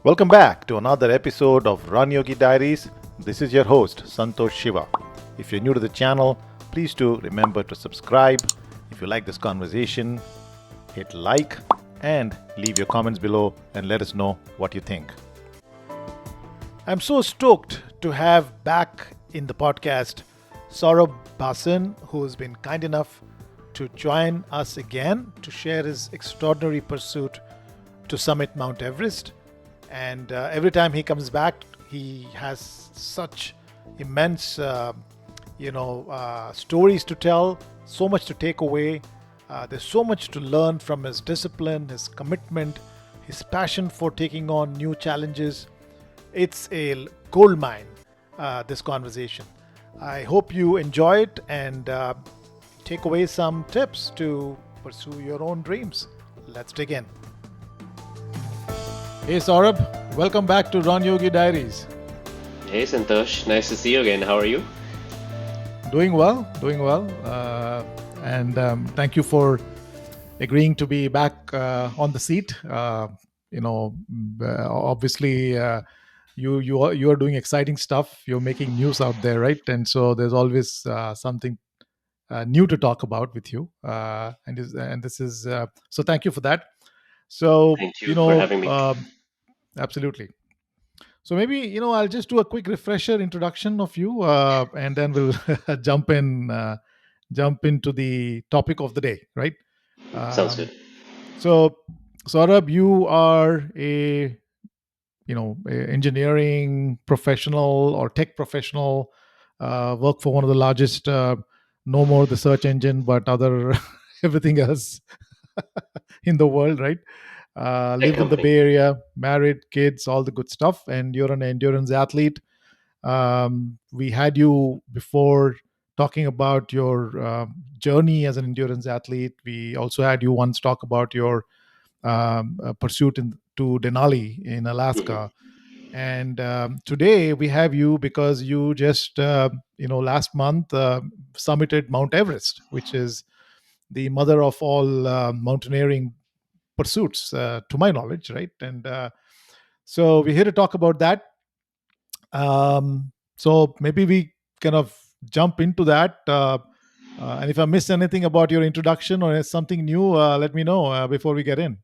Welcome back to another episode of Run Yogi Diaries. This is your host, Santosh Shiva. If you're new to the channel, please do remember to subscribe. If you like this conversation, hit like and leave your comments below and let us know what you think. I'm so stoked to have back in the podcast Saurabh Bhasin, who has been kind enough to join us again to share his extraordinary pursuit to summit Mount Everest. And every time he comes back, he has such immense, stories to tell, so much to take away. There's so much to learn from his discipline, his commitment, his passion for taking on new challenges. It's a gold mine, this conversation. I hope you enjoy it and take away some tips to pursue your own dreams. Let's dig in. Hey Saurabh, welcome back to Run Yogi Diaries. Hey Santosh, nice to see you again. How are you? Doing well. And thank you for agreeing to be back on the seat. Obviously, you are doing exciting stuff. You're making news out there, right? And so there's always something new to talk about with you. And this is so. Thank you for that. So Thank you for having me. absolutely. So maybe I'll just do a quick refresher introduction of you, and then we'll jump into the topic of the day, right? Sounds Um, good. so, Saurabh, you are a engineering professional or tech professional. Work for one of the largest, no more the search engine, but other everything else in the world, right? Tech Live in the company. Bay Area, married, kids, all the good stuff, and you're an endurance athlete. We had you before talking about your journey as an endurance athlete. We also had you once talk about your pursuit to Denali in hmm Alaska. And today we have you because you just, last month summited Mount Everest, which is the mother of all mountaineering pursuits, to my knowledge, right? And so we're here to talk about that. So maybe we kind of jump into that. And if I missed anything about your introduction or something new, let me know before we get in.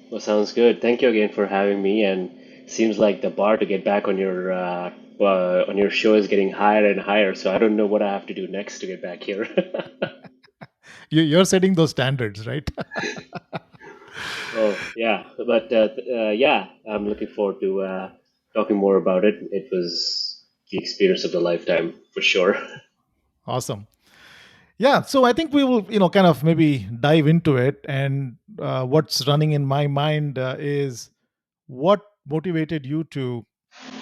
Well, sounds good. Thank you again for having me. And seems like the bar to get back on your show is getting higher and higher. So I don't know what I have to do next to get back here. You're setting those standards, right? Oh yeah, but yeah, I'm looking forward to talking more about it. It was the experience of the lifetime for sure. Awesome. Yeah, so I think we will, kind of maybe dive into it. And what's running in my mind is what motivated you to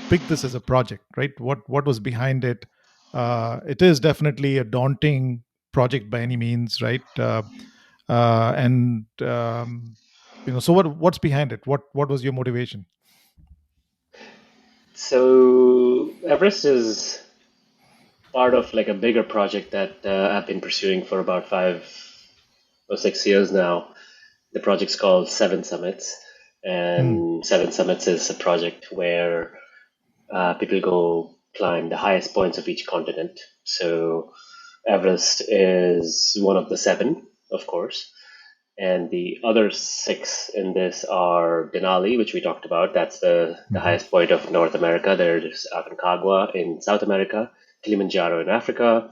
pick this as a project, right? What was behind it? It is definitely a daunting project by any means, right? And so what's behind it? What was your motivation? So Everest is part of like a bigger project that I've been pursuing for about 5 or 6 years now. The project's called Seven Summits, Hmm. and Seven Summits is a project where people go climb the highest points of each continent. So Everest is one of the seven, of course. And the other six in this are Denali, which we talked about. That's the Mhm. highest point of North America. There's Aconcagua in South America, Kilimanjaro in Africa.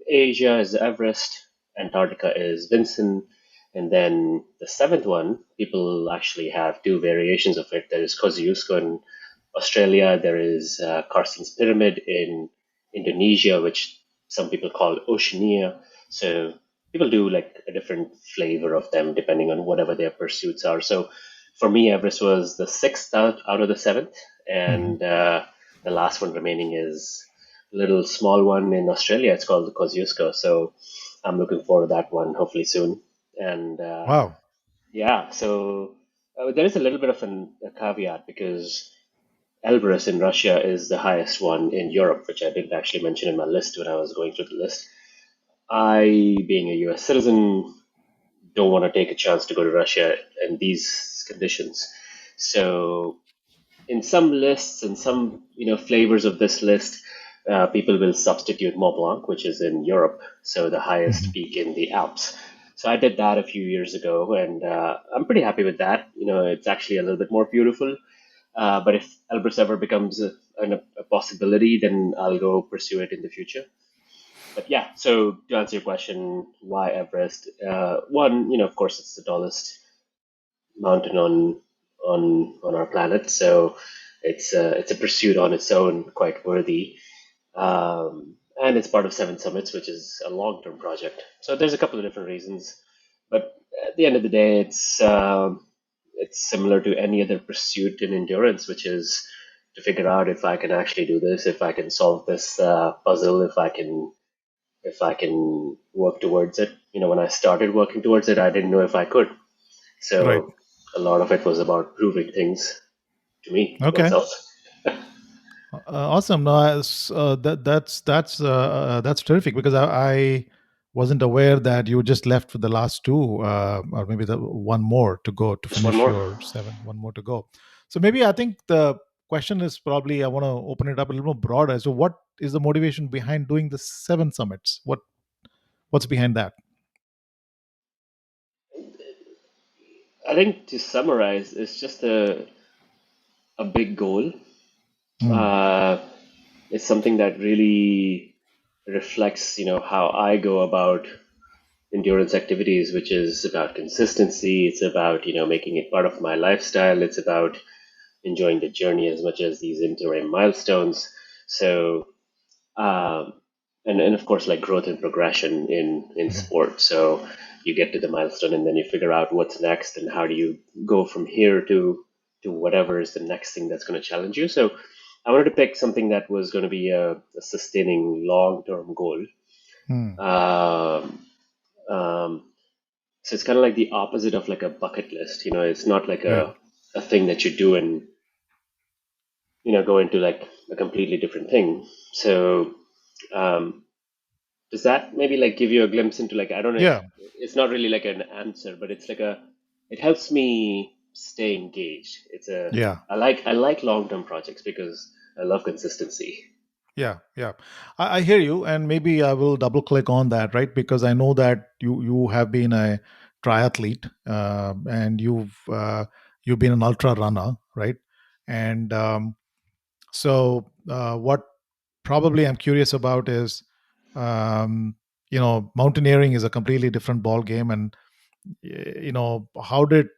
Asia is Everest. Antarctica is Vinson. And then the seventh one, people actually have two variations of it. There is Kosciuszko in Australia. There is Carsten's Pyramid in Indonesia, which some people call Oceania. So people do like a different flavor of them depending on whatever their pursuits are. So for me, Everest was the sixth out of the seventh, Mhm. and the last one remaining is a little small one in Australia. It's called the Kosciuszko. So I'm looking forward to that one hopefully soon. And Wow. yeah, so there is a little bit of a caveat because Elbrus in Russia is the highest one in Europe, which I didn't actually mention in my list when I was going through the list. I, being a US citizen, don't want to take a chance to go to Russia in these conditions. So in some lists and some flavors of this list, people will substitute Mont Blanc, which is in Europe, so the highest Mhm. peak in the Alps. So I did that a few years ago, and I'm pretty happy with that. It's actually a little bit more beautiful. But if Elbrus ever becomes a possibility, then I'll go pursue it in the future. But yeah, so to answer your question, why Everest? One, of course, it's the tallest mountain on our planet, so it's a pursuit on its own, quite worthy. And it's part of Seven Summits, which is a long-term project. So there's a couple of different reasons, but at the end of the day, it's similar to any other pursuit in endurance, which is to figure out if I can actually do this, if I can solve this puzzle, if I can work towards it. When I started working towards it, I didn't know if I could. Right. So a lot of it was about proving things to me, to Okay. myself. Awesome. No, that's terrific because I wasn't aware that you just left for the last two, or maybe the one more to go to Just one finish more. your seven. One more to go. So maybe I think the question is probably I want to open it up a little more broader. So, what is the motivation behind doing the seven summits? What's behind that? I think to summarize, it's just a big goal. Hmm. Uh, it's something that really reflects, how I go about endurance activities, which is about consistency. It's about, making it part of my lifestyle. It's about enjoying the journey as much as these interim milestones. So, um, and of course, like growth and progression in Mhm. sport. So you get to the milestone, and then you figure out what's next, and how do you go from here to whatever is the next thing that's going to challenge you. So I wanted to pick something that was going to be a sustaining long term goal. Hmm. Um, um, so it's kind of like the opposite of like a bucket list. It's not like Right. a thing that you do and go into like a completely different thing. So um, does that maybe like give you a glimpse into like, I don't know if Yeah. it's not really like an answer, but it's like it helps me stay engaged. Yeah. I like long-term projects because I love consistency. Yeah, yeah, I hear you, and maybe I will double click on that, right? Because I know that you have been a triathlete, and you've been an ultra runner, right? And what probably I'm curious about is, um, mountaineering is a completely different ball game, and how did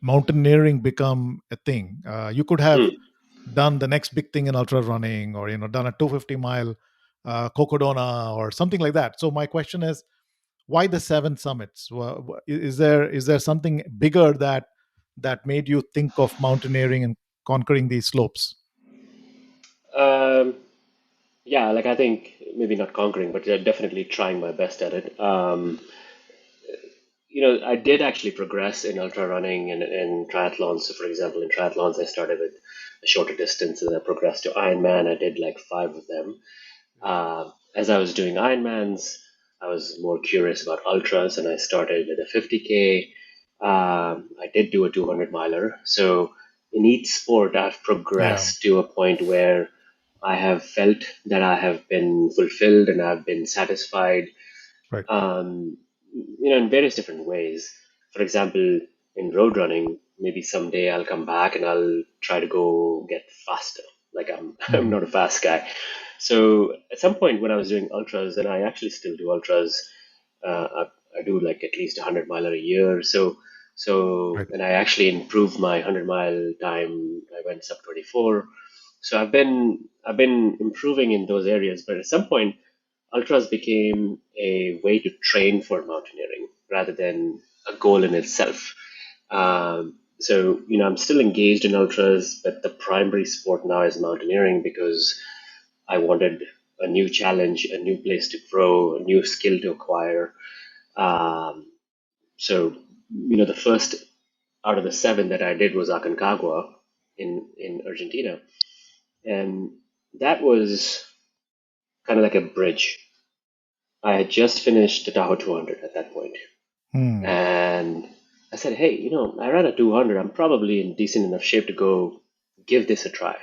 mountaineering become a thing? You could have Hmm. done the next big thing in ultra running, or done a 250-mile cocodona or something like that. So my question is, why the seven summits? Is there something bigger that made you think of mountaineering and conquering these slopes? Um, yeah, like I think maybe not conquering, but definitely trying my best at it. I did actually progress in ultra running and triathlons. So, for example, in triathlons, I started with a shorter distance and I progressed to Ironman. I did like five of them. As I was doing Ironmans, I was more curious about ultras and I started with a 50K. I did do a 200 miler. So, in each sport, I've Yeah. progressed to a point where I have felt that I have been fulfilled and I've been satisfied, Right. um, in various different ways. For example, in road running, maybe someday I'll come back and I'll try to go get faster. Like I'm, I'm Hmm. not a fast guy. So at some point when I was doing ultras, and I actually still do ultras, I do like at least 100 miler a year. So, Right. and I actually improved my 100-mile time. I went sub 24. So I've been improving in those areas. But at some point, ultras became a way to train for mountaineering rather than a goal in itself. So, I'm still engaged in ultras, but the primary sport now is mountaineering because I wanted a new challenge, a new place to grow, a new skill to acquire. Um, so, the first out of the seven that I did was Aconcagua in Argentina. And that was kind of like a bridge. I had just finished the Tahoe 200 at that point. Hmm. And I said, hey, I ran a 200. I'm probably in decent enough shape to go give this a try.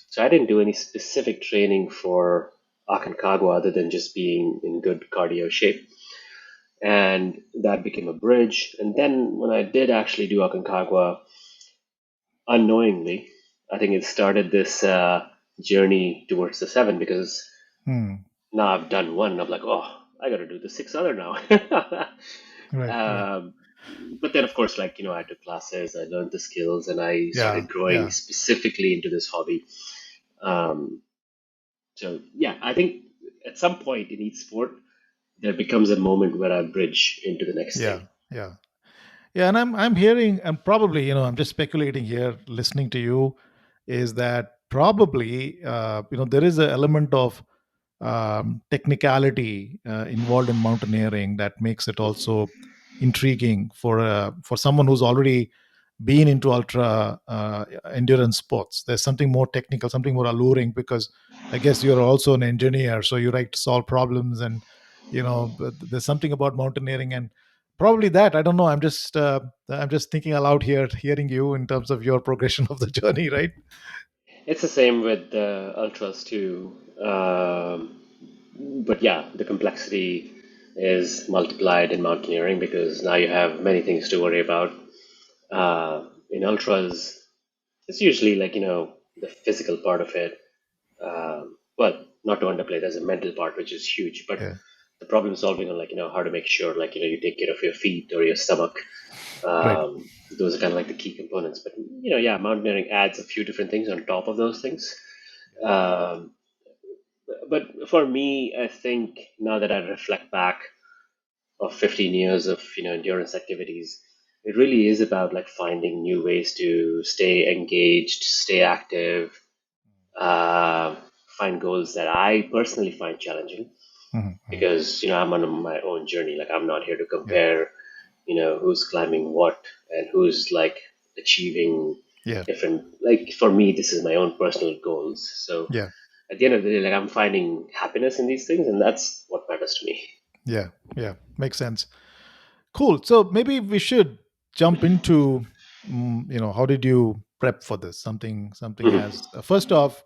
So I didn't do any specific training for Aconcagua other than just being in good cardio shape. And that became a bridge. And then when I did actually do Aconcagua, unknowingly, I think it started this journey towards the seven because Hmm. now I've done one. I'm like, oh, I got to do the six other now. Right. Right. um, but then, of course, I took classes, I learned the skills, and I Yeah. started growing Yeah. specifically into this hobby. Um, so, yeah, I think at some point in each sport, there becomes a moment where I bridge into the next Yeah. thing. Yeah. Yeah, and I'm hearing, and probably, I'm just speculating here, listening to you, is that probably there is an element of technicality involved in mountaineering that makes it also intriguing for someone who's already been into ultra endurance sports. There's something more technical, something more alluring, because I guess you're also an engineer, so you like to solve problems, and but there's something about mountaineering, and probably that, I don't know, I'm just thinking aloud here, hearing you in terms of your progression of the journey, right? It's the same with the ultras too. But yeah, the complexity is multiplied in mountaineering because now you have many things to worry about. In ultras, it's usually the physical part of it. Well, not to underplay, there's a mental part which is huge, but Yeah. the problem solving on how to make sure you take care of your feet or your stomach. Right. Those are kind of like the key components. But yeah, mountaineering adds a few different things on top of those things. Um, but for me, I think now that I reflect back of 15 years of endurance activities, it really is about finding new ways to stay engaged, stay active, uh, find goals that I personally find challenging Hmm. because I'm on my own journey. Like I'm not here to Yeah. compare, who's climbing what and who's achieving Yeah. different. Like for me, this is my own personal goals. So Yeah. at the end of the day, I'm finding happiness in these things, and that's what matters to me. Yeah. Yeah. Makes sense. Cool. So maybe we should jump into, how did you prep for this? Something Mhm. as first off,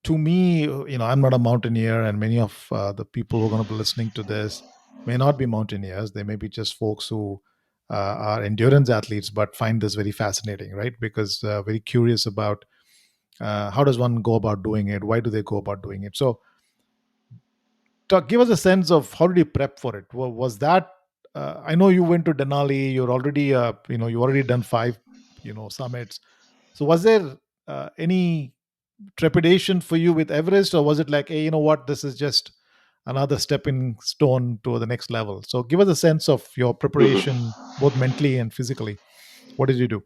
to me, I'm not a mountaineer, and many of the people who are going to be listening to this may not be mountaineers. They may be just folks who are endurance athletes, but find this very fascinating, right? Because very curious about how does one go about doing it? Why do they go about doing it? So give us a sense of how did you prep for it. Was that I know you went to Denali, you're already you already done five summits. So was there any trepidation for you with Everest, or was it like, hey, you know what, this is just another stepping stone to the next level? So give us a sense of your Mhm. preparation, both mentally and physically. What did you do?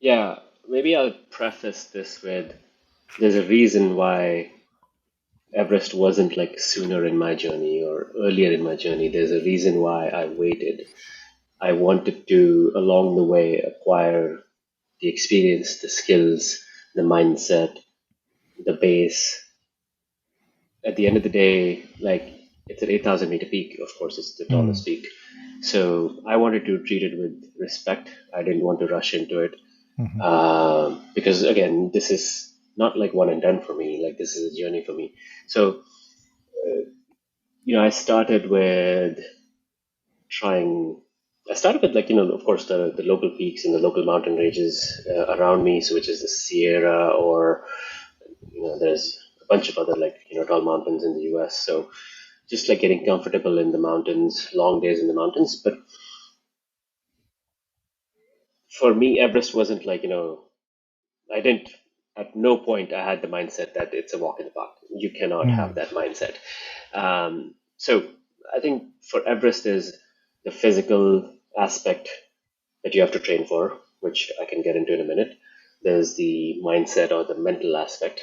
Yeah, maybe I'll preface this with there's a reason why Everest wasn't sooner in my journey or earlier in my journey. There's a reason why I waited. I wanted to, along the way, acquire the experience, the skills, the mindset, the base. At the end of the day, it's an 8,000-meter peak. Of course, it's the Mm, tallest peak. So I wanted to treat it with respect. I didn't want to rush into it mhm, because, again, this is not one and done for me. This is a journey for me. So I started with trying. I started with of course, the local peaks and the local mountain ranges around me, so which is the Sierra or there's a bunch of other tall mountains in the U.S. So just getting comfortable in the mountains, long days in the mountains. But for me, Everest wasn't I didn't. At no point I had the mindset that it's a walk in the park. You cannot have mm, that mindset. So I think for Everest is the physical aspect that you have to train for, which I can get into in a minute. There's the mindset or the mental aspect,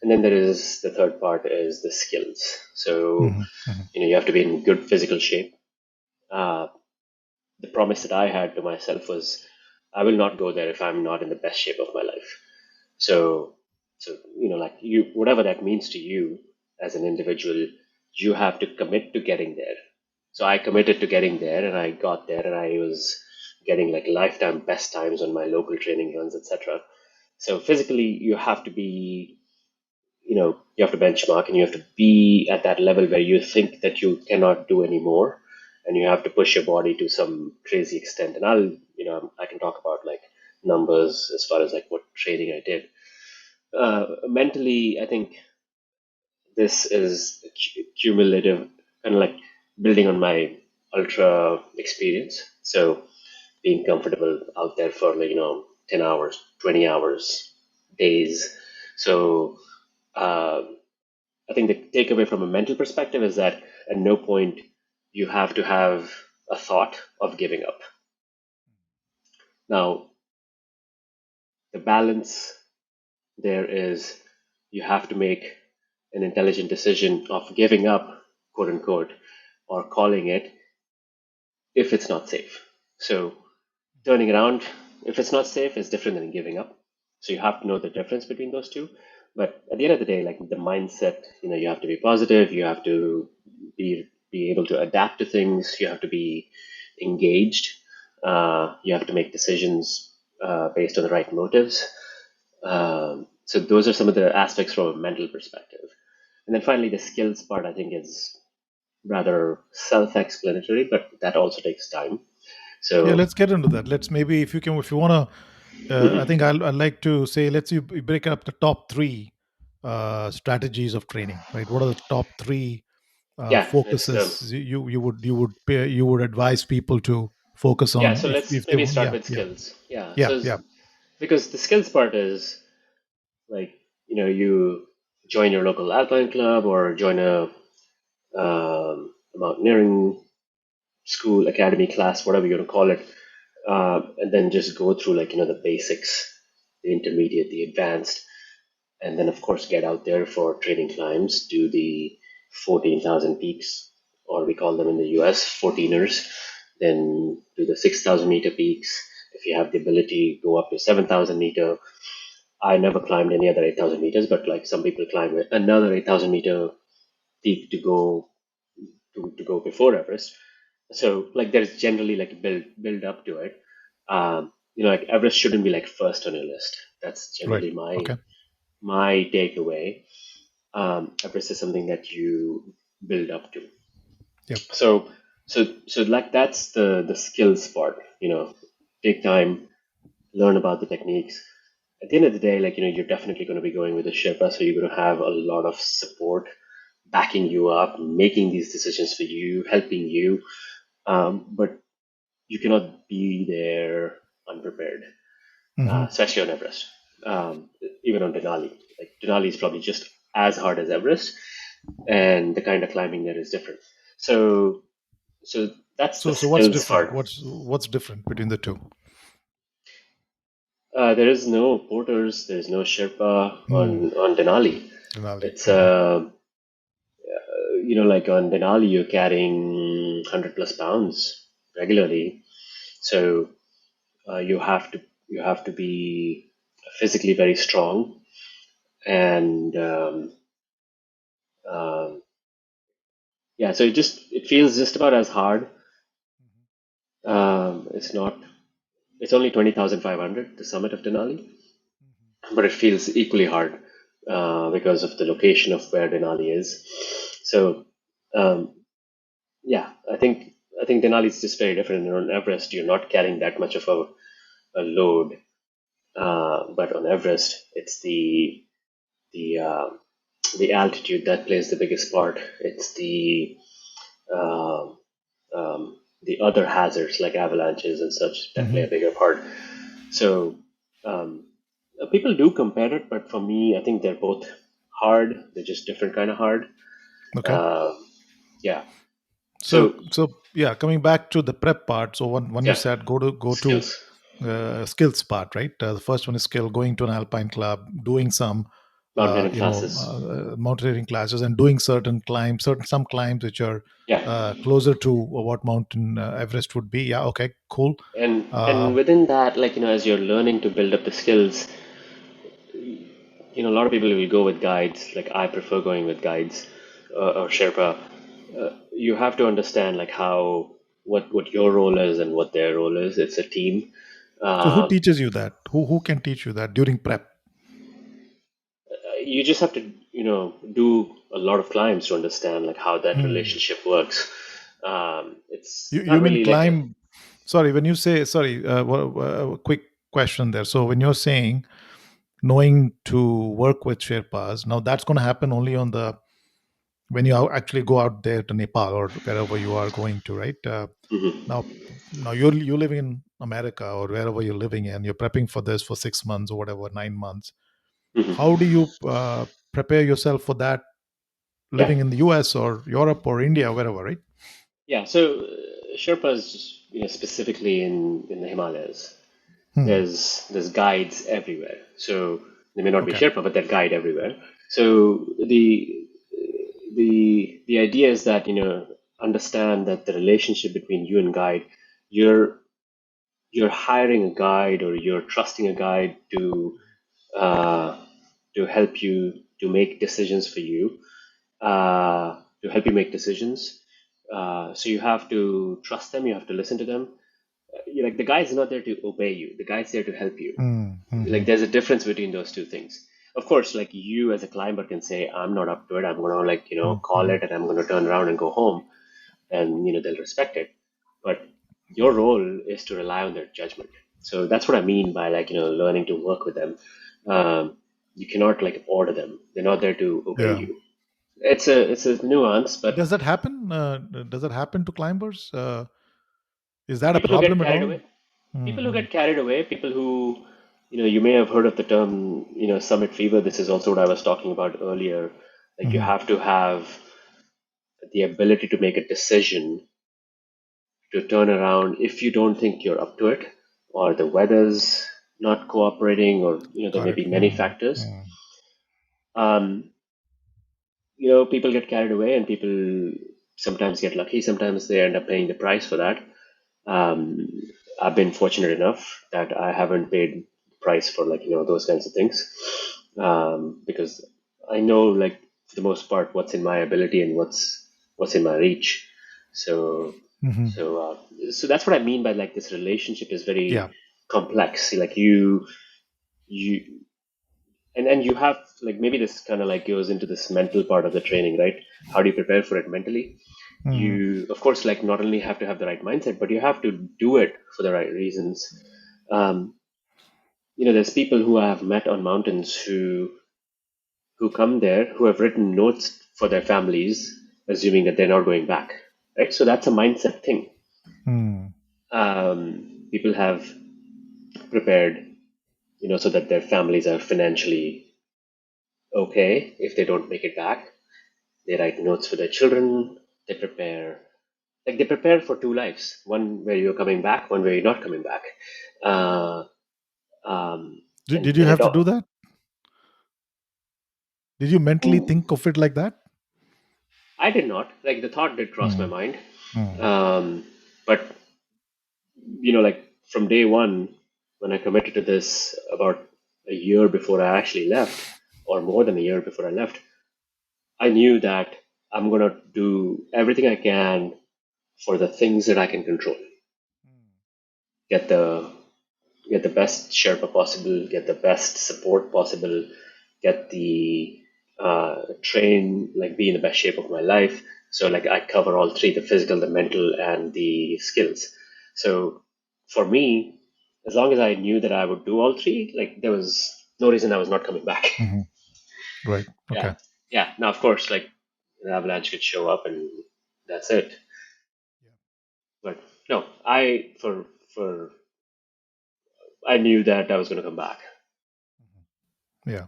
and then there is the third part is the skills. So mhm, mhm, you have to be in good physical shape. Uh, the promise that I had to myself was, I will not go there if I'm not in the best shape of my life. So, so you, whatever that means to you as an individual, you have to commit to getting there. So I committed to getting there, and I got there, and I was getting like lifetime best times on my local training runs, etc. So physically, you have to be, you have to benchmark and you have to be at that level where you think that you cannot do anymore, and you have to push your body to some crazy extent. And I can talk about like numbers as far as like what training I did. Mentally, I think this is cumulative, kind of like building on my ultra experience. So being comfortable out there for like 10 hours, 20 hours, days. So uh, I think the takeaway from a mental perspective is that at no point you have to have a thought of giving up. Now, the balance there is you have to make an intelligent decision of giving up, quote unquote, or calling it if it's not safe. So turning around if it's not safe is different than giving up. So you have to know the difference between those two. But at the end of the day, like the mindset, you have to be positive. You have to be able to adapt to things. You have to be engaged. You have to make decisions based on the right motives. So those are some of the aspects from a mental perspective. And then finally, the skills part, I think, is rather self-explanatory, but that also takes time. Yeah, So let's get into that. Let's maybe if you want to, I think I'd like to say let's you break up the top three strategies of training. Right? What are the top three yeah, let's focuses you would advise people to focus yeah. on So let's if they maybe want? start Yeah, with yeah, skills. Yeah. yeah, yeah. Because the skills part is like you join your local alpine club or join a mountaineering school, academy, class, whatever you want to call it, and then just go through like the basics, the intermediate, the advanced, and then of course get out there for training climbs, do the 14,000 peaks, or we call them in the US 14ers, then do the 6,000 meter peaks. If you have the ability, go up to 7,000 meter. I never climbed any other 8,000 meters, but like some people climb another 8,000 meter peak to go before Everest. So like there's generally like a build up to it. Like Everest shouldn't be like first on your list. That's Right. generally my Okay. my takeaway. Everest is something that you build up to. Yep. So like that's the skills part. Take time, learn about the techniques. At the end of the day, like you're definitely going to be going with a Sherpa, so you're going to have a lot of support backing you up, making these decisions for you, helping you. But you cannot be there unprepared, Hmm. especially on Everest. Even on Denali, like Denali is probably just as hard as Everest, and the kind of climbing there is different. So, so that's the So what's skills different? part. What's different between the two? There is no porters, there is no Sherpa Hmm. on Denali. Denali. It's Hmm. like on Denali, you're carrying 100 plus pounds regularly, so you have to be physically very strong, and um, yeah, so it feels just about as hard. It's not. It's only 20,500, the summit of Denali, but it feels equally hard because of the location of where Denali is. So um, yeah, I think Denali is just very different. And on Everest, you're not carrying that much of a load, but on Everest, it's the the altitude that plays the biggest part. It's um the other hazards like avalanches and such that play Hmm. a bigger part. So um, people do compare it, but for me, I think they're both hard. They're just different kind of hard. Okay. Uh, yeah. So So so yeah, coming back to the prep part. So when you yeah, said go to skills. skills part, right? The first one is skill, going to an alpine club, doing some Mountaineering classes. mountaineering classes, and doing certain climbs, certain some climbs which are Yeah, closer to what mountain Everest would be. Yeah. Okay. Cool. and Uh, within that, like as you're learning to build up the skills, a lot of people will go with guides. Like I prefer going with guides or Sherpa. You have to understand like how. what your role is and what their role is. It's a team. So who Um, teaches you that? Who can teach you that during prep? you just have to, do a lot of climbs to understand like how that Hmm. relationship works. It's You not mean really like a. climb? Sorry, when you say sorry, quick question there. So when you're saying knowing to work with Sherpas, now that's going to happen only on the when you actually go out there to Nepal or wherever you are going to, right? Mhm, Now, now you're living in America or wherever you're living in. You're prepping for this for 6 months or whatever, 9 months. How mhm. do you prepare yourself for that Yeah, living in the US or Europe or India, wherever, right? yeah. So Sherpas, specifically in the Himalayas, Hmm. there's guides everywhere. So they may not be Okay. Sherpa, but they're guide everywhere. So the idea is that understand that the relationship between you and guide, you're you're hiring a guide or you're trusting a guide uh, to help you to make decisions for you, to help you make decisions. So you have to trust them. You have to listen to them. Like the guide's not there to obey you. The guide's there to help you. Hmm. Like Hmm. there's a difference between those two things. Of course, like you as a climber can say, I'm not up to it. I'm gonna like Hmm. call Hmm. it, and I'm gonna turn around and go home, and they'll respect it. But your role is to rely on their judgment. So that's what I mean by like learning to work with them. You cannot like order them. They're not there to obey Yeah. you. It's a nuance, but Does that happen? Does that happen to climbers? Is that a people who get problem at carried all? away, people who Hmm. get carried away, people who you may have heard of the term summit fever. This is also what I was talking about earlier. Like you Hmm. have to have the ability to make a decision to turn around if you don't think you're up to it, or the weather's not cooperating, or there Got may it. be many Hmm. factors. Hmm. um, People get carried away, and people sometimes get lucky, sometimes they end up paying the price for that. um, I've been fortunate enough that I haven't paid the price for like those kinds of things, because I know, like, for the most part, what's in my ability and what's in my reach. So Hmm. so that's what I mean by like this relationship is Yeah. very complex. Like you and you have like maybe this kind of like goes into this mental part of the training, right? How do you prepare for it mentally? Hmm. You of course like not only have to have the right mindset, but you have to do it for the right reasons. um, there's people who I have met on mountains who come there who have written notes for their families, assuming that they're not going back, right? So that's a mindset thing. Hmm. People have prepared, so that their families are financially okay if they don't make it back. They write notes for their children. They prepare, like they prepare for two lives: one where you're coming back, one where you're not coming back. Uh, Did you and have it to do all. that? Did you mentally think of it like that? I did not like the thought did cross my Hmm. mind, Hmm. but like from day one, when I committed to this about a year before I actually left, or more than a year before I left, I knew that I'm gonna do everything I can for the things that I can control. Get the get the best Sherpa possible, get the best support possible, get the train, like be in the best shape of my life. So like I cover all three: the physical, the mental, and the skills. So for me, as long as I knew that I would do all three, like there was no reason I was not coming back. Hmm. Right. Yeah, Okay. yeah. Now of course, like an avalanche could show up and that's it. But no, for I knew that I was going to come back. Yeah.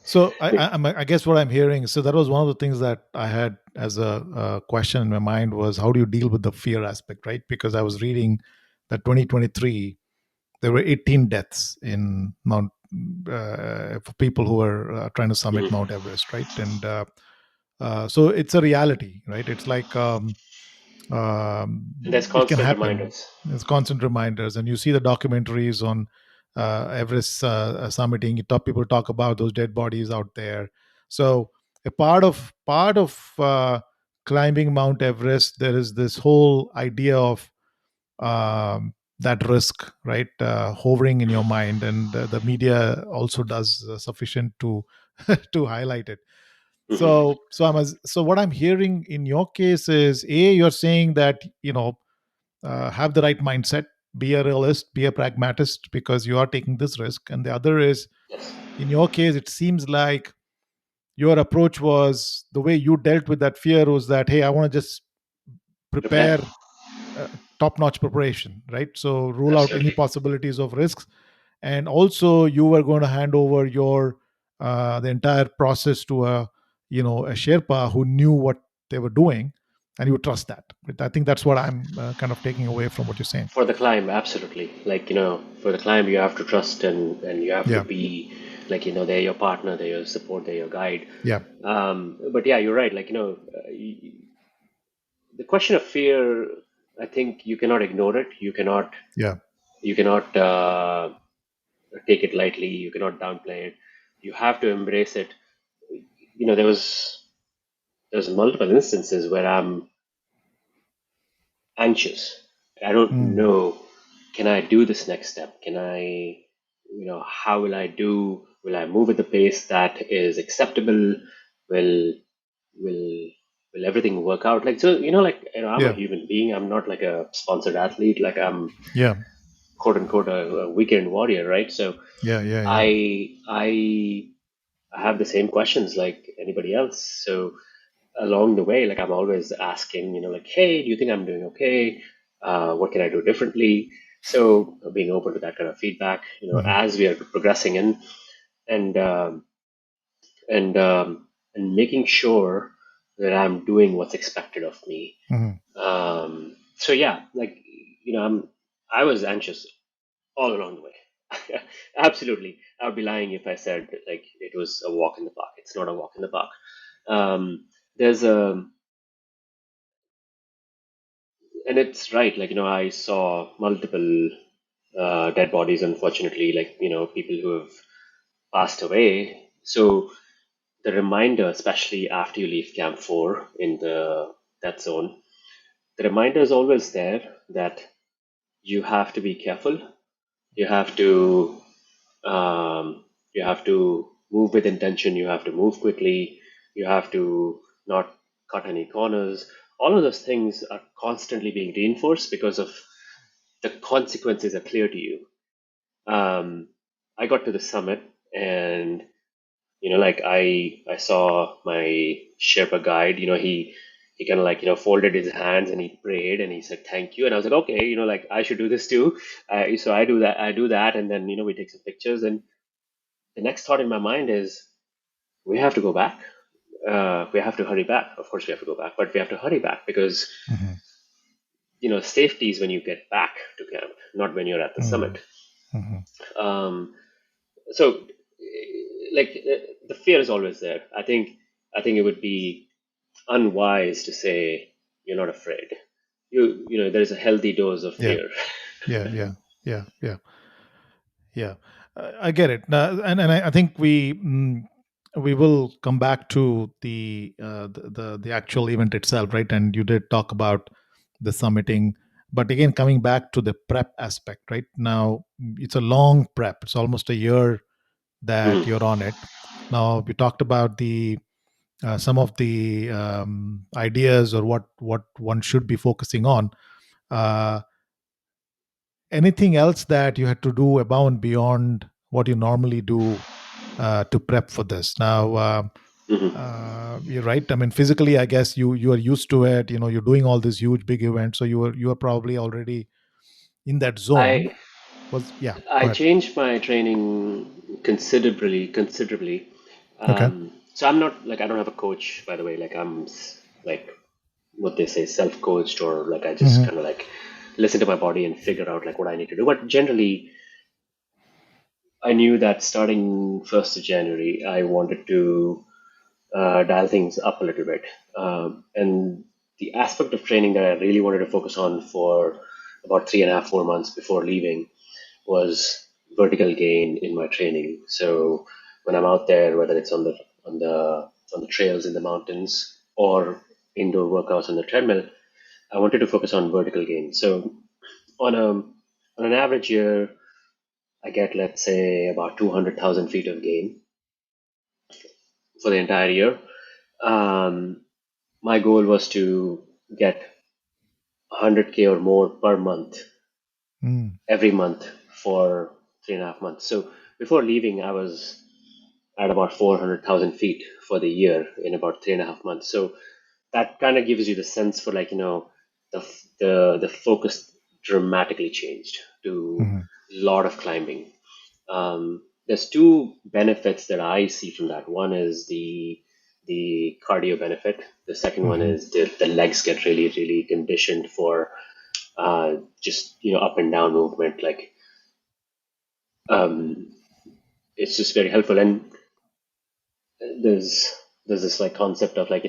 So I guess what I'm hearing. So that was one of the things that I had as a question in my mind was how do you deal with the fear aspect, right? Because I was reading that 2023 there were 18 deaths in Mount for people who were trying to summit Mhm. Mount Everest, right? And so it's a reality, right? It's like And there's it can constant happen. reminders. It's constant reminders, and you see the documentaries on Everest summiting. People talk about those dead bodies out there. So a part of climbing Mount Everest, there is this whole idea of that risk, right, hovering in your mind, and the media also does sufficient to to highlight it. Hmm. So what I'm hearing in your case is, a, you're saying that, have the right mindset, be a realist, be a pragmatist, because you are taking this risk. And the other is, Yes. in your case, it seems like your approach was, the way you dealt with that fear was that, hey, I want to just Prepare. prepare, top-notch preparation, right? So rule out any Absolutely. possibilities of risks. And also you were going to hand over your the entire process to a Sherpa who knew what they were doing, and you would trust that. But I think that's what I'm kind of taking away from what you're saying. For the climb, absolutely. Like, for the climb, you have to trust, and you have to Yeah, be like, they're your partner, they're your support, they're your guide. yeah, But yeah, you're right. Like, the question of fear, I think you cannot ignore it. yeah. You cannot take it lightly. You cannot downplay it. You have to embrace it. There was multiple instances where I'm anxious. I don't Mm, know. Can I do this next step? How will I do? Will I move at the pace that is acceptable? Will will will everything work out? Like, so, I'm a yeah, human being. I'm not like a sponsored athlete. Like, I'm yeah, quote unquote a weekend warrior, right? So yeah, yeah, yeah. I have the same questions like anybody else. So along the way, like I'm always asking, like, hey, do you think I'm doing okay? What can I do differently? So being open to that kind of feedback, Hmm. as we are progressing in, and and and making sure that I'm doing what's expected of me. Hmm. So yeah, like, I was anxious all along the way. Absolutely, I would be lying if I said like it was a walk in the park. It's not a walk in the park. There's a And it's right, like, I saw multiple dead bodies, unfortunately, like, people who have passed away. So the reminder, especially after you leave Camp 4 in that zone, the reminder is always there that you have to be careful. You have to you have to move with intention. You have to move quickly. You have to not cut any corners. All of those things are constantly being reinforced because of the consequences are clear to you. I got to the summit, and like I saw my Sherpa guide. He kind of like folded his hands and he prayed and he said thank you, and I was like, okay, like I should do this too. So I do that, and then we take some pictures, and the next thought in my mind is we have to go back. We have to hurry back. Of course, we have to go back, but we have to hurry back because Hmm. safety is when you get back to camp, not when you're at the Hmm. summit. Hmm. Um, so, like, the fear is always there. I think it would be unwise to say you're not afraid. There is a healthy dose of Yeah, fear. yeah, yeah, yeah, yeah. Yeah, I get it. And I think we will come back to the actual event itself, right? And you did talk about the summiting, but again, coming back to the prep aspect, right? Now, it's a long prep. It's almost a year that Mhm. you're on it. Now, we talked about the some of the ideas, or what one should be focusing on. Uh, Anything else that you had to do above and beyond what you normally do to prep for this? Now, Mhm. you're right. I mean, physically, I guess you are used to it. You're doing all these huge big events, so you are probably already in that zone. I Was Yeah. Go I ahead. changed my training considerably. Okay. So I'm not like I don't have a coach, by the way. Like like what they say, self-coached, or like I just Hmm. kind of like listen to my body and figure out like what I need to do. But generally, I knew that starting 1st of January, I wanted to dial things up a little bit. And the aspect of training that I really wanted to focus on for about 3.5, 4 months before leaving was vertical gain in my training. So when I'm out there, whether it's on the trails in the mountains or indoor workouts on the treadmill, I wanted to focus on vertical gain. So on a on an average year, I get, let's say, about 200,000 feet of gain for the entire year. Um, my goal was to get 100K or more per month, Mm. every month for 3.5 months. So before leaving, I was at about 400,000 feet for the year in about 3.5 months. So that kind of gives you the sense for, like, the focus dramatically changed to Mhm. a lot of climbing. There's two benefits that I see from that. One is the cardio benefit. The second one Mhm. is the legs get really, really conditioned for just up and down movement. Like, um, it's just very helpful. And there's there's this like concept of, like,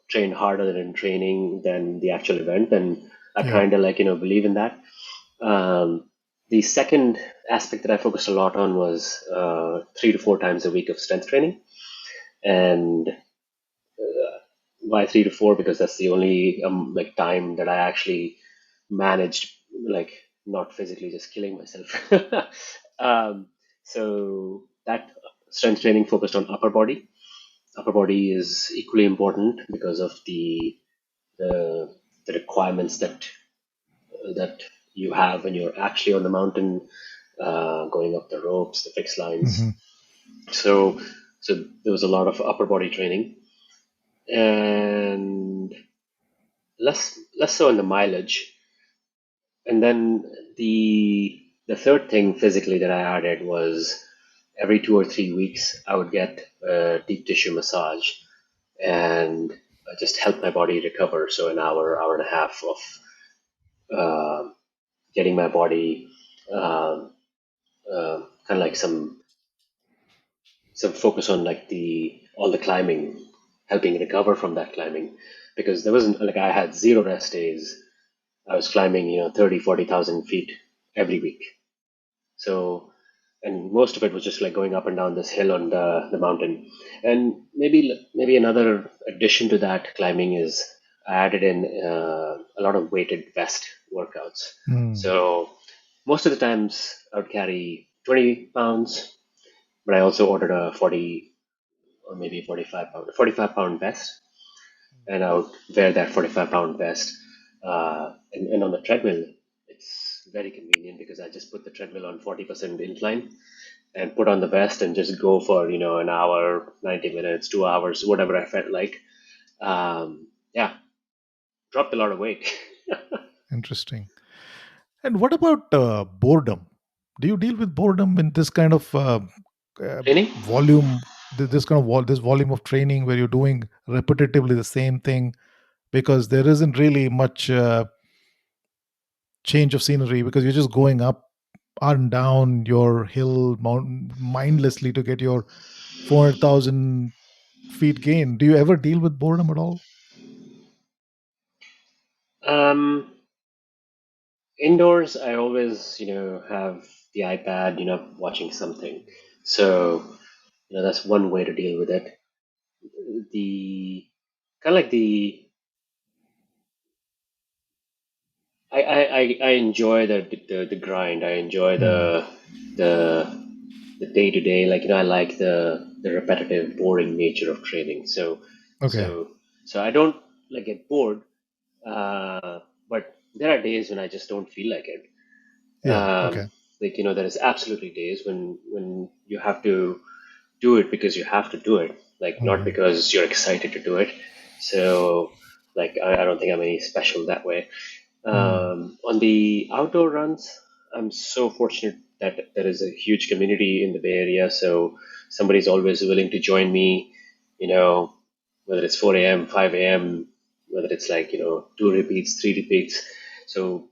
train harder than training than the actual event, and I Yeah. kind of, like, believe in that. The second aspect that I focused a lot on was 3 to 4 times a week of strength training. And why 3 to 4? Because that's the only like time that I actually managed, like, not physically just killing myself. um, so that strength training focused on upper body. Upper body is equally important because of the, the requirements that you have when you're actually on the mountain, going up the ropes, the fixed lines. Mhm. So so there was a lot of upper body training, and less so in the mileage. And then the third thing physically that I added was every 2 or 3 weeks I would get a deep tissue massage and just help my body recover. So an hour and a half of uh, getting my body um, kind of like some focus on, like, the all the climbing, helping recover from that climbing, because there wasn't, like, I had zero rest days. I was climbing 30, 40,000 feet every week. So, and most of it was just like going up and down this hill on the mountain. And maybe another addition to that climbing is I added in a lot of weighted vest workouts. Mm. So most of the times I would carry 20 pounds, but I also ordered a 40 or maybe 45 pound vest, and I would wear that 45-pound vest. And on the treadmill, it's very convenient because I just put the treadmill on 40% incline and put on the vest and just go for an hour, 90 minutes, 2 hours, whatever I felt like. Yeah, dropped a lot of weight. Interesting. And what about boredom? Do you deal with boredom in this kind of uh, Training? volume, this kind of this volume of training where you're doing repetitively the same thing? Because there isn't really much change of scenery because you're just going up and down your hill mountain mindlessly to get your 400,000 feet gain. Do you ever deal with boredom at all? Um, Indoors, I always, have the iPad, watching something. So, that's one way to deal with it. The kind of like I enjoy the grind. I enjoy Hmm. the the day to day. Like, I like the repetitive, boring nature of training. So Okay. so so I don't, like, get bored. But there are days when I just don't feel like it. Yeah. Okay. Like, there is absolutely days when you have to do it because you have to do it, like, not Hmm. because you're excited to do it. So, like, I don't think I'm any special that way. Hmm. On the outdoor runs, I'm so fortunate that there is a huge community in the Bay Area. So somebody's always willing to join me, you know, whether it's 4 a.m., 5 a.m., whether it's like, two repeats, three repeats. So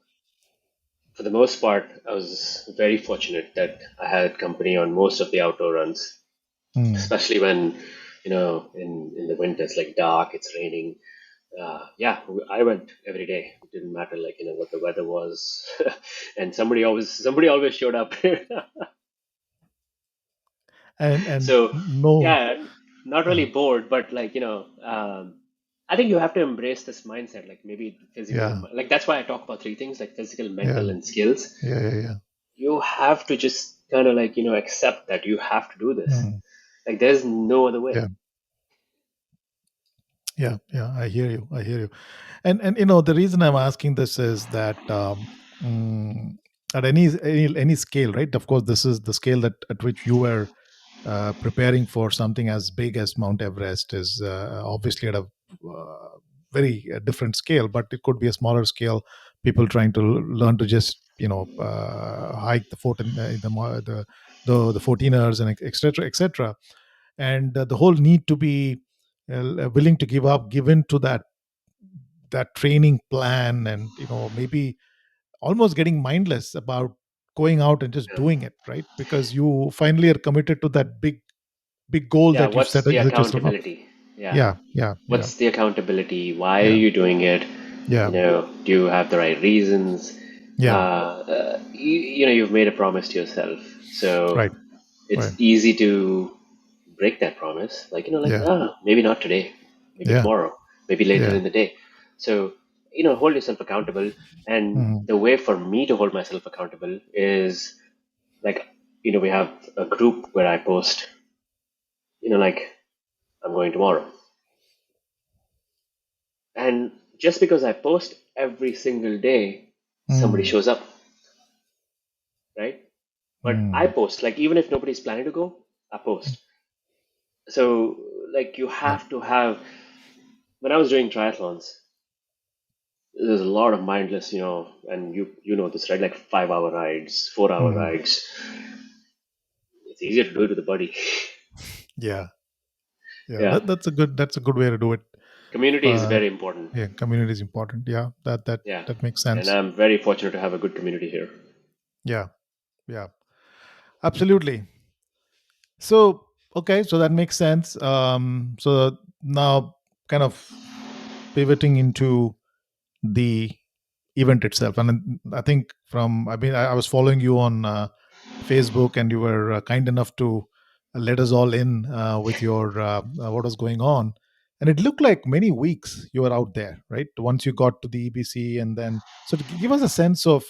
for the most part, I was very fortunate that I had company on most of the outdoor runs, Hmm. especially when, in the winter, it's like dark, it's raining. Yeah, I went every day. It didn't matter, like, what the weather was, and somebody always showed up. And So no. yeah, not really Uh, bored, but, like, I think you have to embrace this mindset, like maybe physical, Yeah. like that's why I talk about three things, like physical, Yeah. mental, and skills. Yeah. Yeah. Yeah. You have to just kind of like, accept that you have to do this. Mm. Like there's no other way. Yeah. Yeah. Yeah. I hear you. I hear you. And the reason I'm asking this is that mm, at any scale, right? Of course, this is the scale that at which you were preparing for something as big as Mount Everest is obviously at a very different scale, but it could be a smaller scale. People trying to learn to just hike the fort and the 14ers and etc. etc. And the whole need to be willing to give up, given to that training plan, and maybe almost getting mindless about going out and just Yeah. doing it, right? Because you finally are committed to that big goal Yeah. that you've What's set the yourself up. accountability? Yeah. Yeah, yeah, yeah, What's the accountability? Why are yeah, you doing it? yeah, Do you have the right reasons? yeah. You've made a promise to yourself. So Right, it's right. easy to break that promise. Like, Yeah, maybe not today, maybe yeah, tomorrow, maybe later yeah. in the day. So, hold yourself accountable. And Mhm. the way for me to hold myself accountable is like, we have a group where I post, like, I'm going tomorrow. And just because I post every single day, somebody Mm, shows up, right? But I mm. post, like, even if nobody's planning to go, I post. So, like, you Right. have to have, when I was doing triathlons, there's a lot of mindless, and you know this, right? Like 5 hour rides, 4 hour Mhm. rides. It's easier to do it with the body. Yeah, yeah. Yeah. That's a good way to do it. Community is Uh, very important. yeah, community is important. Yeah, that Yeah. that makes And sense. I'm very fortunate to have a good community here. Yeah, yeah. Absolutely. So, okay, so that makes sense. So now, kind of pivoting into the event itself, and I think I was following you on Facebook, and you were kind enough to let us all in with your what was going on, and it looked like many weeks you were out there, right? Once you got to the EBC, and then so to give us a sense of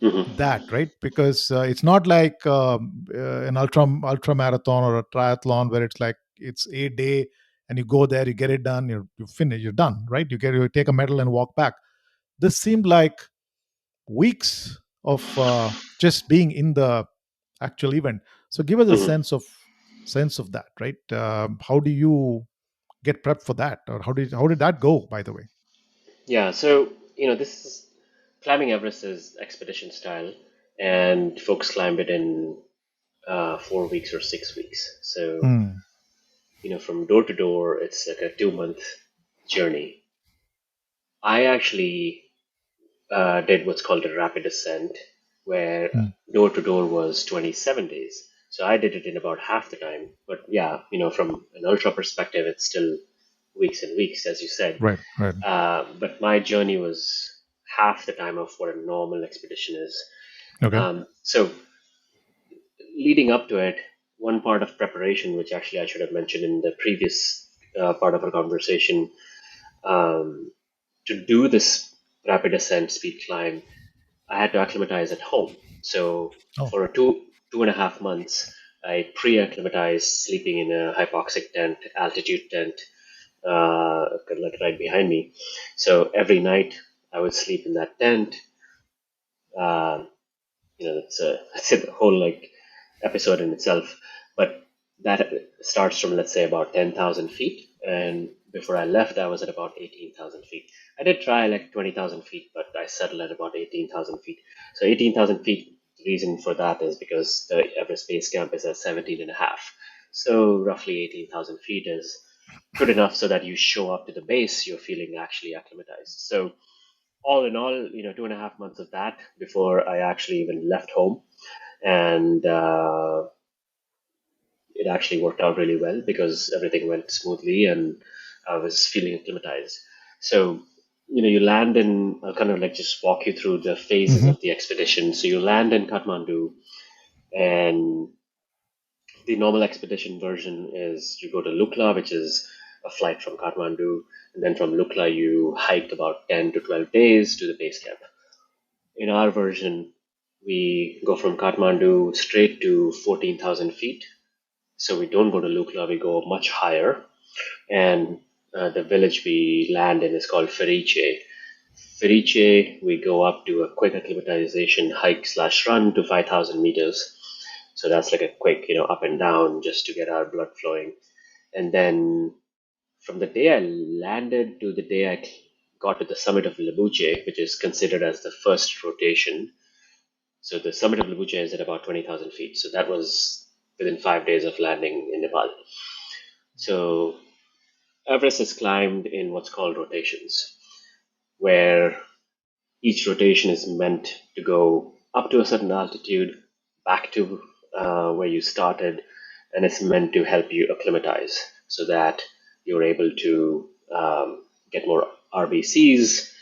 Hmm. that, right? Because it's not like an ultra marathon or a triathlon where it's like it's a day and you go there, you get it done, you finish, you're done, right? You take a medal and walk back. This seemed like weeks of just being in the actual event. So give us a Hmm. sense of that, right? How do you get prepped for that, or how did that go, by the way? Yeah. So, this is climbing Everest is expedition style, and folks climb it in 4 weeks or 6 weeks. So, Hmm. from door to door, it's like a 2 month journey. I actually did what's called a rapid ascent, where Hmm. door to door was 27 days. So I did it in about half the time. But yeah, from an ultra perspective, it's still weeks and weeks, as you said. Right, right. But my journey was half the time of what a normal expedition is. Okay. So leading up to it, one part of preparation, which actually I should have mentioned in the previous part of our conversation, um, to do this rapid ascent speed climb, I had to acclimatize at home. So Oh. for 2.5 months, I pre-acclimatized sleeping in a hypoxic tent, altitude tent, like right behind me. So every night I would sleep in that tent. Um, that's a whole like episode in itself. But that starts from, let's say, about 10,000 feet, and before I left, I was at about 18,000 feet. I did try like 20,000 feet, but I settled at about 18,000 feet. So 18,000 feet. The reason for that is because the Everest Base Camp is at 17 and a half. So roughly 18,000 feet is good enough so that you show up to the base, you're feeling actually acclimatized. So all in all, 2.5 months of that before I actually even left home. And it actually worked out really well because everything went smoothly and I was feeling acclimatized. So, you land in, I'll kind of like just walk you through the phases Hmm. of the expedition. So you land in Kathmandu, and the normal expedition version is you go to Lukla, which is a flight from Kathmandu, and then from Lukla you hike about 10 to 12 days to the base camp. In our version, we go from Kathmandu straight to 14,000 feet. So we don't go to Lukla, we go much higher. And the village we land in is called Feriche. Feriche, we go up to a quick acclimatization hike slash run to 5,000 meters. So that's like a quick, up and down just to get our blood flowing. And then from the day I landed to the day I got to the summit of Lebuche, which is considered as the first rotation. So the summit of Lebuche is at about 20,000 feet. So that was within 5 days of landing in Nepal. So Everest is climbed in what's called rotations, where each rotation is meant to go up to a certain altitude, back to where you started, and it's meant to help you acclimatize so that you're able to get more RBCs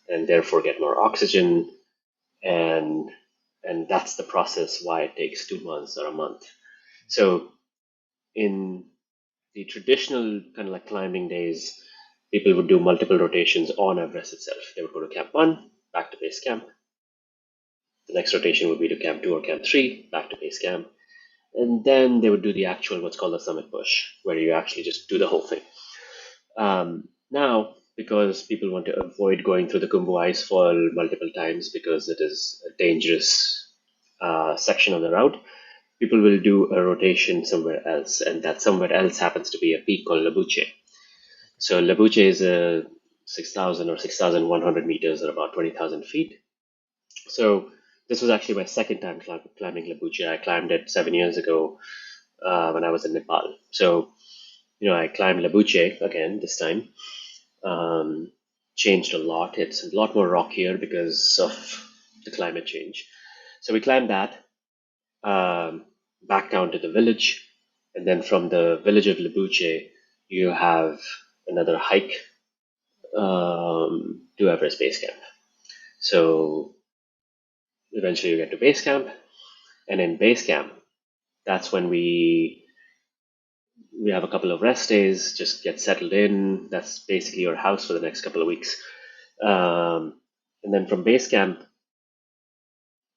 and therefore get more oxygen, and that's the process why it takes 2 months or a month. So in the traditional kind of like climbing days, people would do multiple rotations on Everest itself. They would go to Camp 1, back to base camp. The next rotation would be to Camp 2 or Camp 3, back to base camp. And then they would do the actual, what's called the summit push, where you actually just do the whole thing. Now, because people want to avoid going through the Khumbu Icefall multiple times because it is a dangerous section of the route, people will do a rotation somewhere else, and that somewhere else happens to be a peak called Lebuche. So Lebuche is a 6,000 or 6,100 meters or about 20,000 feet. So this was actually my second time climbing Lebuche. I climbed it 7 years ago when I was in Nepal. So, I climbed Lebuche again this time. Changed a lot. It's a lot more rockier because of the climate change. So we climbed that back down to the village. And then from the village of Lebuche, you have another hike to Everest Base Camp. So eventually you get to base camp, and in base camp, that's when we have a couple of rest days, just get settled in. That's basically your house for the next couple of weeks. And then from base camp,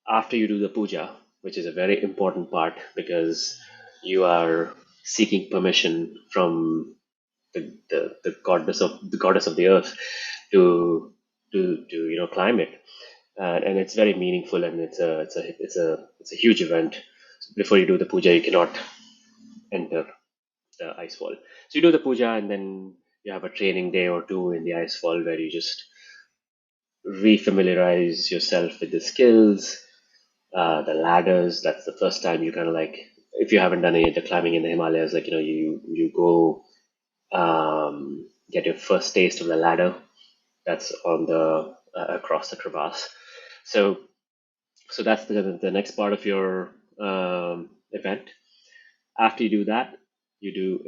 after you do the puja, which is a very important part because you are seeking permission from the goddess of the earth to climb it. And it's very meaningful, and it's a huge event. Before you do the puja, you cannot enter the ice fall. So you do the puja, and then you have a training day or two in the ice fall where you just refamiliarize yourself with the skills, the ladders. That's the first time you kind of like, if you haven't done any of the climbing in the Himalayas, like you go get your first taste of the ladder that's on the across the crevasse. So that's the next part of your event. After you do that, you do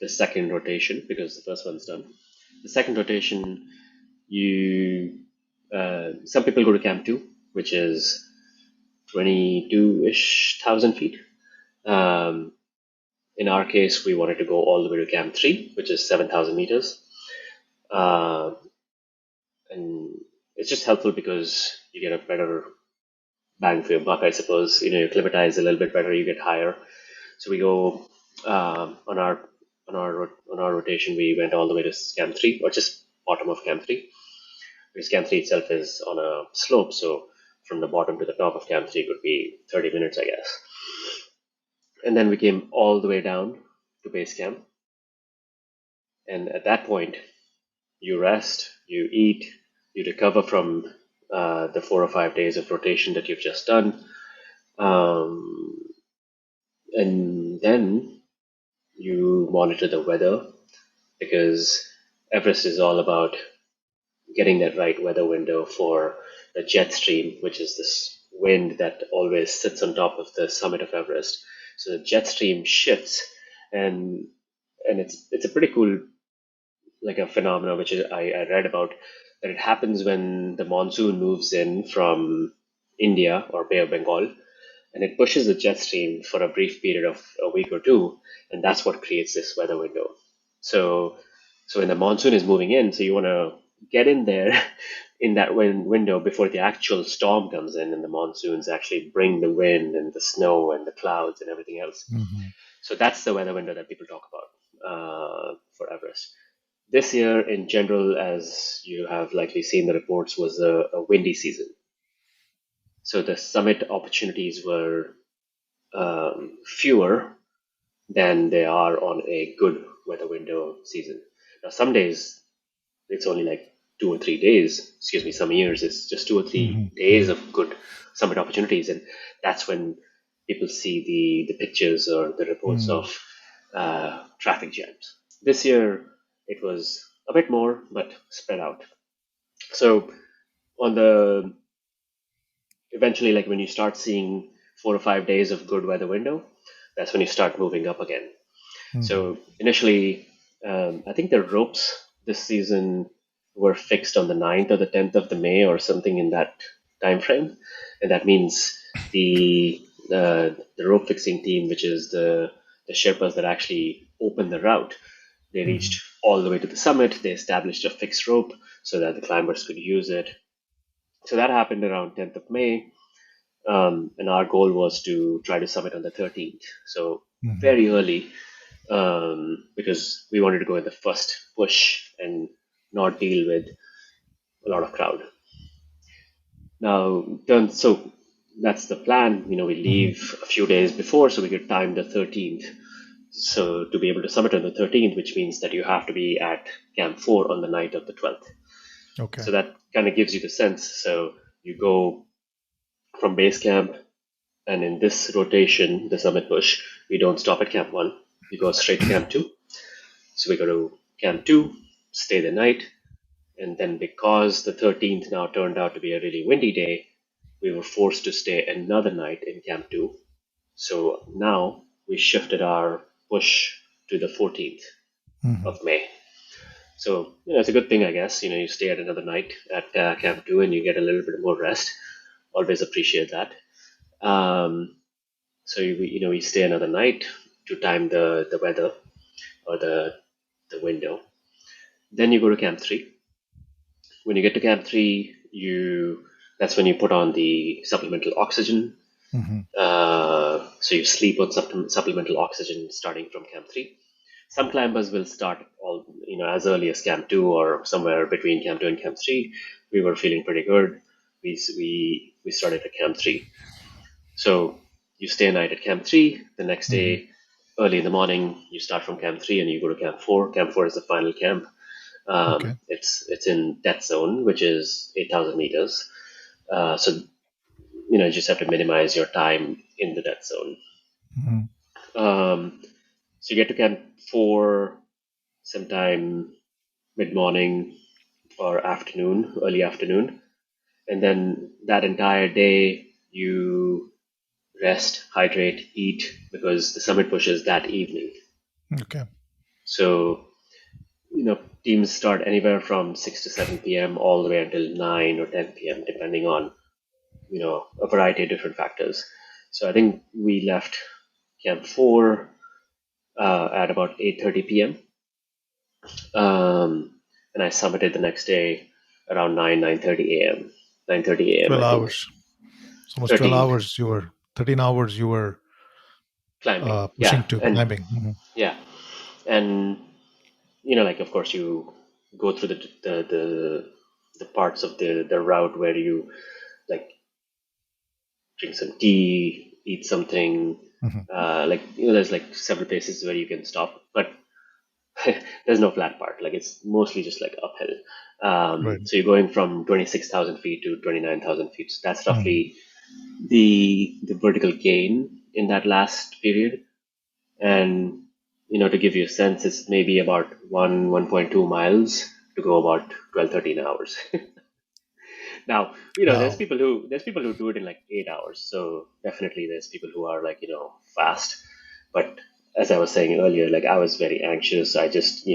the second rotation because the first one's done. The second rotation, some people go to Camp 2, which is 22-ish thousand feet. In our case, we wanted to go all the way to Camp 3, which is 7,000 meters. And it's just helpful because you get a better bang for your buck, I suppose. You acclimatize a little bit better, you get higher. So we go on our rotation. We went all the way to Camp 3, or just bottom of Camp 3, because Camp 3 itself is on a slope. So from the bottom to the top of Camp 3 could be 30 minutes, I guess. And then we came all the way down to base camp. And at that point, you rest, you eat, you recover from the 4 or 5 days of rotation that you've just done. And then you monitor the weather, because Everest is all about getting that right weather window for the jet stream, which is this wind that always sits on top of the summit of Everest. So the jet stream shifts, and it's a pretty cool, like a phenomena which I read about, that it happens when the monsoon moves in from India or Bay of Bengal, and it pushes the jet stream for a brief period of a week or two, and that's what creates this weather window. So when the monsoon is moving in, so you want to get in there in that window before the actual storm comes in and the monsoons actually bring the wind and the snow and the clouds and everything else. Mm-hmm. So that's the weather window that people talk about for Everest. This year, in general, as you have likely seen the reports, was a windy season. So the summit opportunities were fewer than they are on a good weather window season. Now, some days it's only like 2 or 3 days. Excuse me, some years it's just 2 or 3 days Mm-hmm. of good summit opportunities, and that's when people see the pictures or the reports Mm-hmm. of traffic jams. This year it was a bit more, but spread out. So on the eventually, like when you start seeing 4 or 5 days of good weather window, that's when you start moving up again. Mm-hmm. So initially, I think the ropes this season were fixed on the 9th or the 10th of the May or something in that time frame, and that means the rope fixing team, which is the Sherpas that actually opened the route, they Mm-hmm. reached all the way to the summit. They established a fixed rope so that the climbers could use it. So that happened around 10th of May, and our goal was to try to summit on the 13th. So Mm-hmm. very early, because we wanted to go in the first push and not deal with a lot of crowd. Now, so that's the plan. We Mm-hmm. leave a few days before so we could time the 13th. So to be able to summit on the 13th, which means that you have to be at Camp 4 on the night of the 12th. Okay. So that kind of gives you the sense. So you go from base camp, and in this rotation, the summit push, we don't stop at Camp 1. We go straight to Camp 2. So we go to Camp 2, stay the night, and then because the 13th now turned out to be a really windy day, we were forced to stay another night in Camp 2. So now we shifted our push to the 14th Mm-hmm. of May. So, it's a good thing, I guess. You stay at another night at Camp 2 and you get a little bit more rest. Always appreciate that. Um, so, we stay another night to time the weather or the window. Then you go to Camp 3. When you get to Camp 3, that's when you put on the supplemental oxygen. Mm-hmm. So you sleep on supplemental oxygen starting from Camp 3. Some climbers will start as early as Camp 2 or somewhere between Camp 2 and Camp 3. We were feeling pretty good. We started at Camp 3. So you stay a night at Camp 3. The next Mm-hmm. day, early in the morning, you start from Camp 3 and you go to Camp 4. Camp 4 is the final camp. Okay. It's in death zone, which is 8,000 meters. So you just have to minimize your time in the death zone. Mm-hmm. Um, so you get to Camp 4 sometime mid morning or afternoon, early afternoon, and then that entire day you rest, hydrate, eat because the summit pushes that evening. Okay. So teams start anywhere from 6 to 7 p.m. all the way until 9 or 10 p.m. depending on a variety of different factors. So I think we left Camp 4 at about 8:30 p.m. And I summited the next day around 9:30 a.m. 9:30 a.m. 12 I think. hours. It's almost 12 13 hours you were, 13 hours you were climbing. pushing Yeah, to and climbing. Mm-hmm. yeah, and like of course you go through the parts of the route where you like drink some tea, eat something. Mm-hmm. Like there's like several places where you can stop, but there's no flat part. Like it's mostly just like uphill. Right. So you're going from 26,000 feet to 29,000 feet. So that's Mm-hmm. roughly the vertical gain in that last period. And to give you a sense, it's maybe about 1.2 miles to go about 12, 13 hours. Now, Wow. there's people who do it in like 8 hours. So definitely there's people who are like, fast. But as I was saying earlier, like I was very anxious. I just,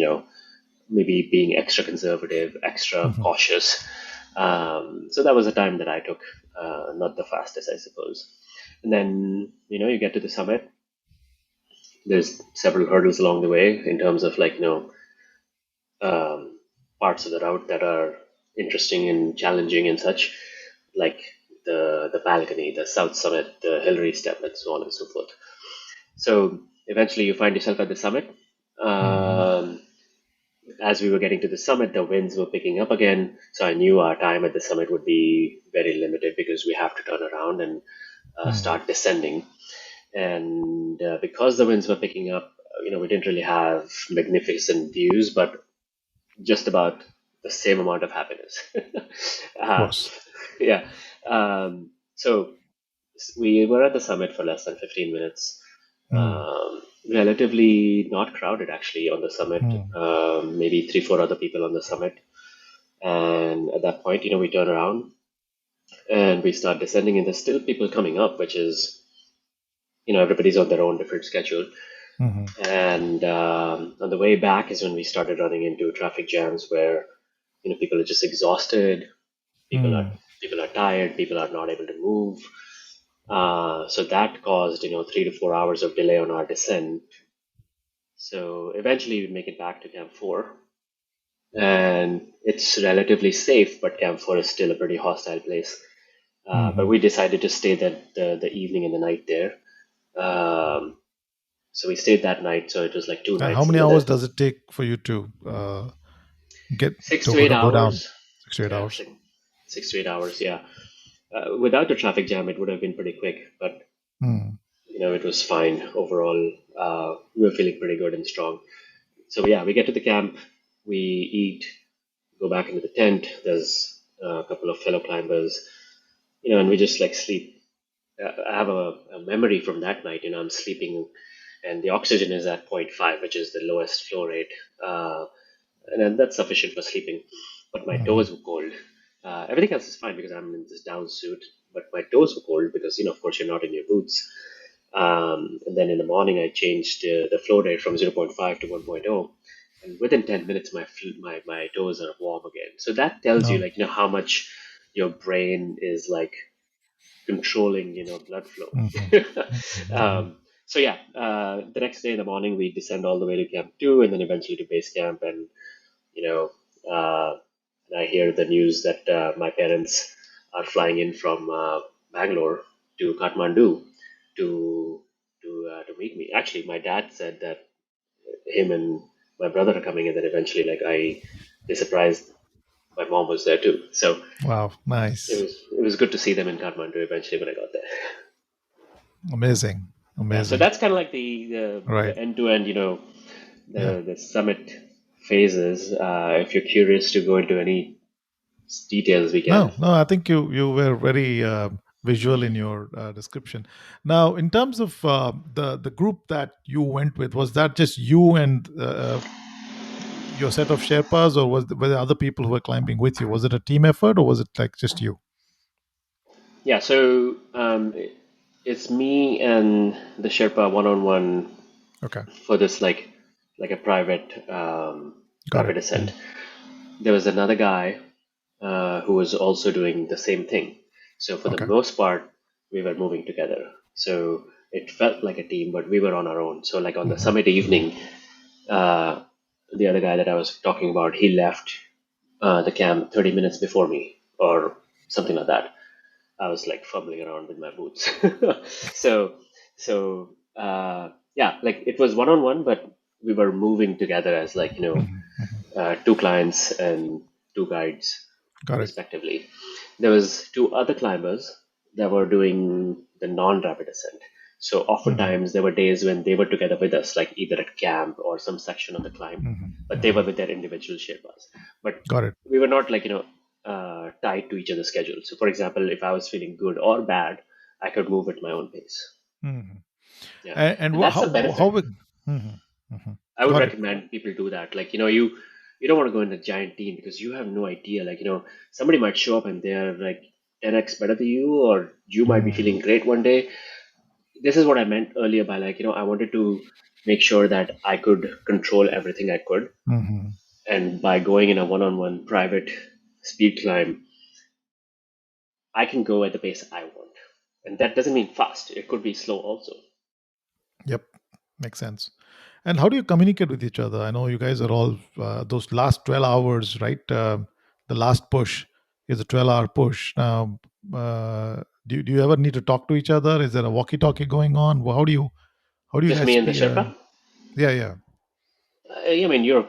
maybe being extra conservative, extra Mm-hmm. cautious. So that was a time that I took, not the fastest, I suppose. And then, you get to the summit. There's several hurdles along the way in terms of um, parts of the route that are interesting and challenging and such, like the balcony, the south summit, the Hillary step, and so on and so forth. So eventually, you find yourself at the summit. Mm-hmm. Um, as we were getting to the summit, the winds were picking up again. So I knew our time at the summit would be very limited because we have to turn around and start descending. And because the winds were picking up, we didn't really have magnificent views, but just about the same amount of happiness. Of uh, course. yeah. So we were at the summit for less than 15 minutes. Mm. Relatively not crowded actually on the summit. Mm. Maybe three, four other people on the summit. And at that point, we turn around and we start descending, and there's still people coming up, which is, everybody's on their own different schedule. Mm-hmm. And on the way back is when we started running into traffic jams where people are just exhausted, people are Mm. people are tired, people are not able to move. So that caused 3 to 4 hours of delay on our descent. So eventually we make it back to Camp 4, and it's relatively safe, but Camp 4 is still a pretty hostile place. But Mm-hmm. we decided to stay the evening and the night there. Um, so we stayed that night. So it was like two And how nights many in hours the does it take for you to get six to to eight go down? hours. 6 to 8 hours. 6 to 8 hours. Yeah. Without the traffic jam, it would have been pretty quick, but Mm. it was fine overall. We were feeling pretty good and strong. So yeah, we get to the camp, we eat, go back into the tent. There's a couple of fellow climbers, and we just like sleep. I have a memory from that night. I'm sleeping, and the oxygen is at zero point 0.5, which is the lowest flow rate, and then that's sufficient for sleeping. But my Mm-hmm. toes were cold. Everything else is fine because I'm in this down suit, but my toes were cold because of course, you're not in your boots. And then in the morning, I changed the flow rate from zero point 0.5 to 1.0, and within 10 minutes, my toes are warm again. So that tells you No. how much your brain is like controlling blood flow. Mm-hmm. Mm-hmm. So yeah, the next day in the morning, we descend all the way to Camp 2, and then eventually to base camp. And you know, uh, I hear the news that my parents are flying in from Bangalore to Kathmandu to to meet me. Actually, my dad said that him and my brother are coming, and then eventually, they surprised my mom was there too. So Wow. it Nice. was it was good to see them in Kathmandu eventually when I got there. Amazing. Yeah, so Amazing. that's kind of like the Right. end to end, Yeah. the summit phases. If you're curious to go into any details, we can. No, no, I think you were very visual in your description. Now, in terms of the group that you went with, was that just you and your set of Sherpas, or were there other people who were climbing with you? Was it a team effort, or was it like just you? Yeah, so it's me and the Sherpa one on one Okay, for this like a private got it. rapid ascent. There was another guy who was also doing the same thing. So for the Okay. most part, we were moving together. So it felt like a team, but we were on our own. So like on the Hmm. summit evening, uh, the other guy that I was talking about, he left the camp 30 minutes before me, or something like that. I was like fumbling around with my boots. so yeah, like it was one on one, but we were moving together as Hmm. Hmm. two clients and two guides Got it. respectively. There was two other climbers that were doing the non-rapid ascent. So Hmm. oftentimes there were days when they were together with us, like either at camp or some section of the climb, Hmm. but they Hmm. were with their individual Sherpas. But Got it. we were not tied to each other's schedule. So for example, if I was feeling good or bad, I could move at my own pace. Hmm. Yeah, And and that's the how benefit. big? Hmm. Hmm. I would Got it. recommend people do that. Like, you don't want to go in a giant team because you have no idea. Like, somebody might show up and they're like 10x better than you, or you might be Hmm. feeling great one day. This is what I meant earlier by I wanted to make sure that I could control everything I could. Hmm. And by going in a one-on-one private speed climb, I can go at the pace I want. And that doesn't mean fast. It could be slow also. Yep. Makes sense. And how do you communicate with each other? I know you guys are all those last 12 hours, right? The last push is a 12-hour push. Now, do you ever need to talk to each other? Is there a walkie-talkie going on? How do you Just guys me and the speak? Sherpa. Yeah, yeah. I mean, you're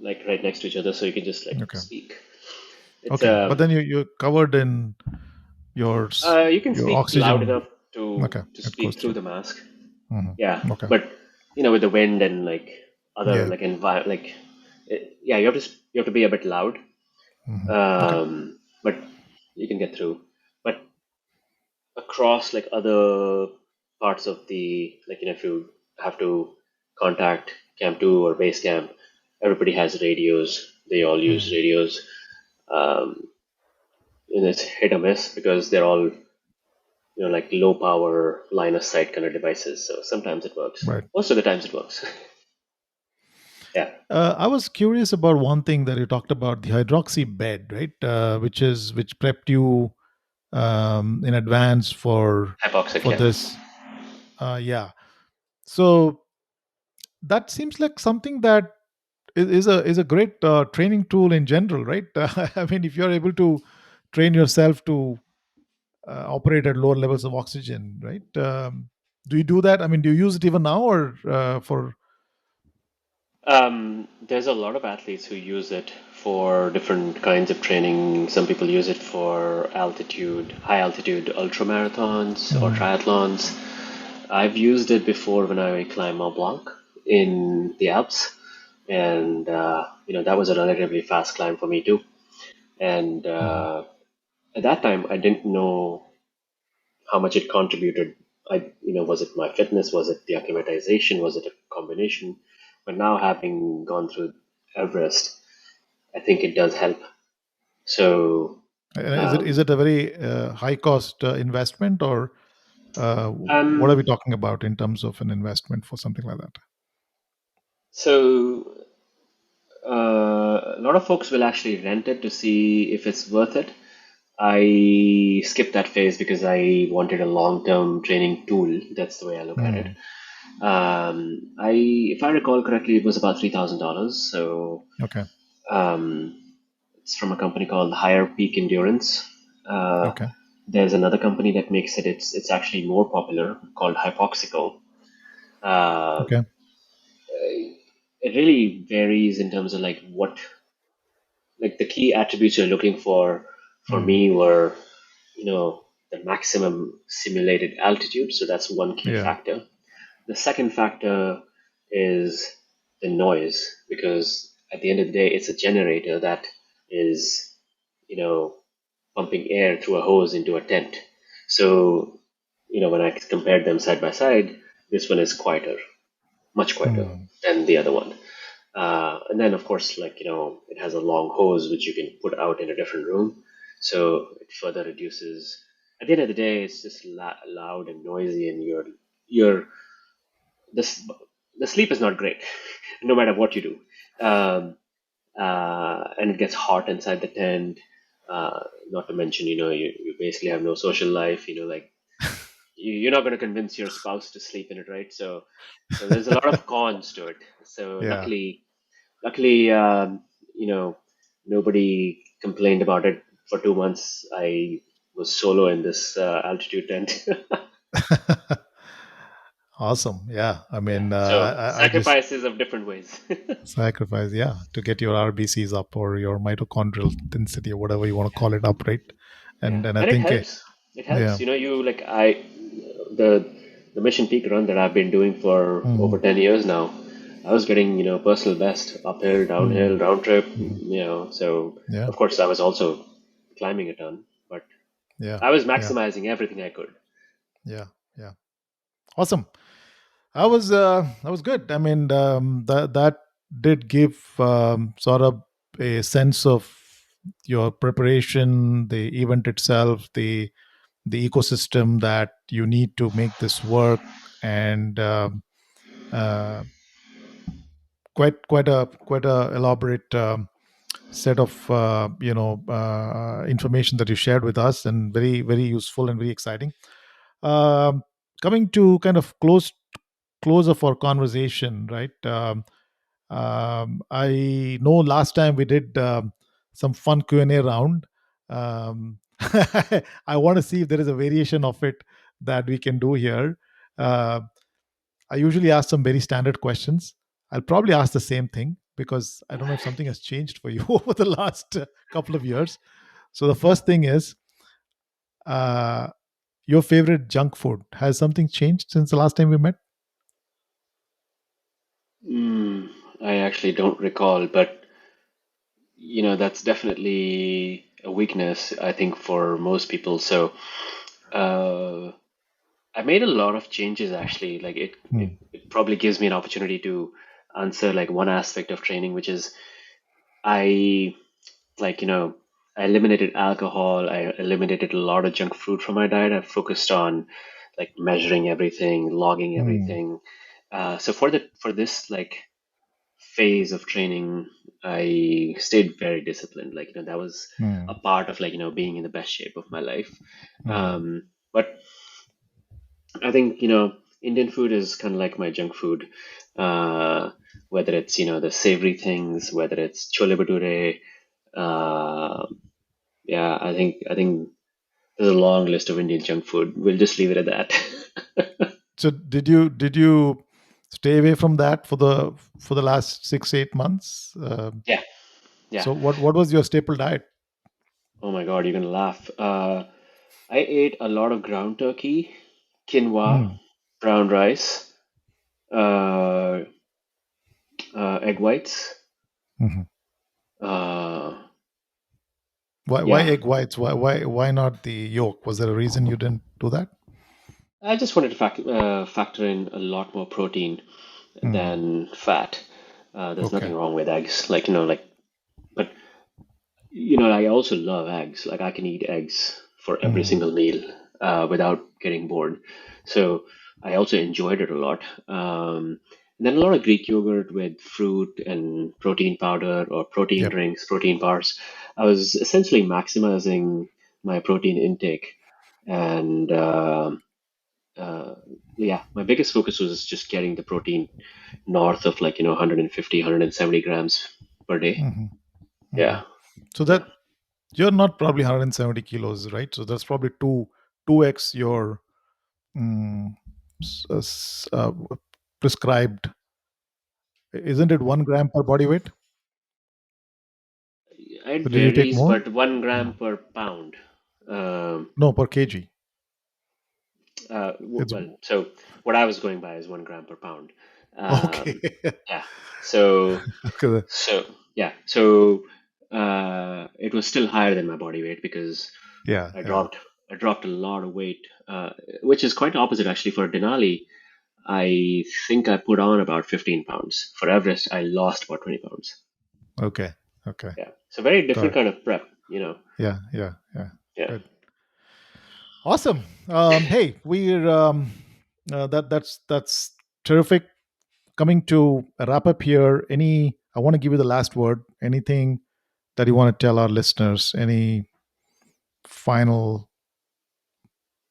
like right next to each other, so you can just like Okay, speak. It's okay. But then you're covered in you can your speak loud oxygen. enough Okay, to it goes speak through through. the mask. Yeah, Okay. but with the wind and like other Yeah. like yeah, you have to be a bit loud. Okay. But you can get through. But across like other parts of the like if you have to contact Camp Two or Base Camp, everybody has radios. They all use Mhm. radios. Um, and it's hit or miss because they're all like low power line of sight kind of devices. So sometimes it works. Right. Most of the times it works. Yeah. I was curious about one thing that you talked about, the hydroxy bed, right? Which prepped you in advance Hypoxic, for yeah. this. Yeah. So that seems like something that is a great training tool in general, right? I mean, if you're able to train yourself to operate at lower levels of oxygen, right? Do you do that? I mean, do you use it even now, or for? There's a lot of athletes who use it for different kinds of training. Some people use it for high altitude ultra marathons or Mhm. triathlons. I've used it before when I climbed Mont Blanc in the Alps, and that was a relatively fast climb for me too. And Mhm. at that time, I didn't know how much it contributed. Was it my fitness? Was it the acclimatization? Was it a combination? But now, having gone through Everest, I think it does help. So, Is um, it a very high cost investment, or what are um, we talking about in terms of an investment for something like that? so a lot of folks will actually rent it to see if it's worth it. I skipped that phase because I wanted a long-term training tool. That's the way I look at it. Mm. If I recall correctly, it was about $3,000. So Okay. um, it's from a company called Higher Peak Endurance. Uh, Okay. there's another company that makes it. It's actually more popular called Hypoxical. Uh, Okay. it really varies in terms of like what like the key attributes you're looking for Mm. me were you know the maximum simulated altitude, so that's one key Yeah. factor. The second factor is the noise, because at the end of the day it's a generator that is you know pumping air through a hose into a tent. So when I compared them side by side, this one is quieter, much quieter Mm. than the other one. And then, of course, it has a long hose which you can put out in a different room, so it further reduces. At the end of the day, it's just loud and noisy, and you're this the sleep is not great, no matter what you do. And it gets hot inside the tent. Not to mention, you basically have no social life. Like you're not going to convince your spouse to sleep in it, right? So there's a lot of cons to it. So Yeah. luckily, you know, nobody complained about it for 2 months. I was solo in this altitude tent. Awesome. Yeah. I Yeah. mean, So I just sacrifices of different ways. sacrifice, yeah, to get your RBCs up, or your mitochondrial density, or whatever you want to call it, up, right? Yeah, And I and it think, helps. It helps. yeah. You like the the Mission Peak run that I've been doing for over Mm. 10 years now. I was getting personal best uphill, downhill, Mm. round trip. Mhm. So Yeah. of course I was also climbing a ton, but Yeah. I was Yeah. maximizing everything I could. Yeah. Yeah. Awesome. I was good. I mean, that did give sort of a sense of your preparation, the event itself, the ecosystem that you need to make this work, and uh, quite a elaborate set of information that you shared with us, and very very useful and very exciting. Um, Coming to kind of close close of our conversation, right? I know last time we did some fun Q&A round. Um, I want to see if there is a variation of it that we can do here. Uh, I usually ask some very standard questions. I'll probably ask the same thing because I don't know if something has changed for you over the last couple of years. So the first thing is uh, your favorite junk food. Has something changed since the last time we met? Mm, I actually don't recall, but that's definitely a weakness, I think, for most people. So, uh, I made a lot of changes actually. Like Hmm. it probably gives me an opportunity to answer like one aspect of training, which is I like, I eliminated alcohol, I eliminated a lot of junk food from my diet. I focused on like measuring everything, logging Hmm. everything. So for this like phase of training, I stayed very disciplined. Like, that was a Hmm. part of like, being in the best shape of my life. Hmm. But I think, Indian food is kind of like my junk food. Uh, Whether it's, the savory things, whether it's chole bhature, uh, yeah, I think there's a long list of Indian junk food. We'll just leave it at that. So did you stay away from that for the last 6 8 months? Yeah, yeah. So what was your staple diet? Oh my God, you're gonna laugh. I ate a lot of ground turkey, quinoa, Hmm. brown rice, uh, egg whites. Mhm. Uh, Why yeah, egg whites? Why not the yolk? Was there a reason you didn't do that? I just wanted to factor in a lot more protein Hmm. than fat. There's nothing Okay. wrong with eggs, but I also love eggs. Like I can eat eggs for every Hmm. single meal without getting bored. So I also enjoyed it a lot. And then a lot of Greek yogurt with fruit and protein powder or protein Yep. drinks, protein bars. I was essentially maximizing my protein intake. And uh, yeah, my biggest focus was just getting the protein north of like, 150, 170 grams per day. Hmm. Hmm. Yeah. So Yeah. that you're not probably 170 kilos, right? So that's probably two x your mm, prescribed. Isn't it 1 gram per body weight? It Or did you take varies, more? but 1 gram Hmm. per pound. Um, No, per kg. It's well, so what I was going by is 1 gram per pound. okay. Um, yeah. So, Okay. so yeah. So it was still higher than my body weight because Yeah, I yeah. dropped I dropped a lot of weight, which is quite opposite actually for Denali. I think I put on about 15 pounds. For Everest, I lost about 20 pounds. Okay. Okay. Yeah. So very Got different it. kind of prep. Yeah, yeah, yeah. Yeah. Good. Awesome. Hey, we're that's terrific. Coming to a wrap up here. I want to give you the last word. Anything that you want to tell our listeners? Any final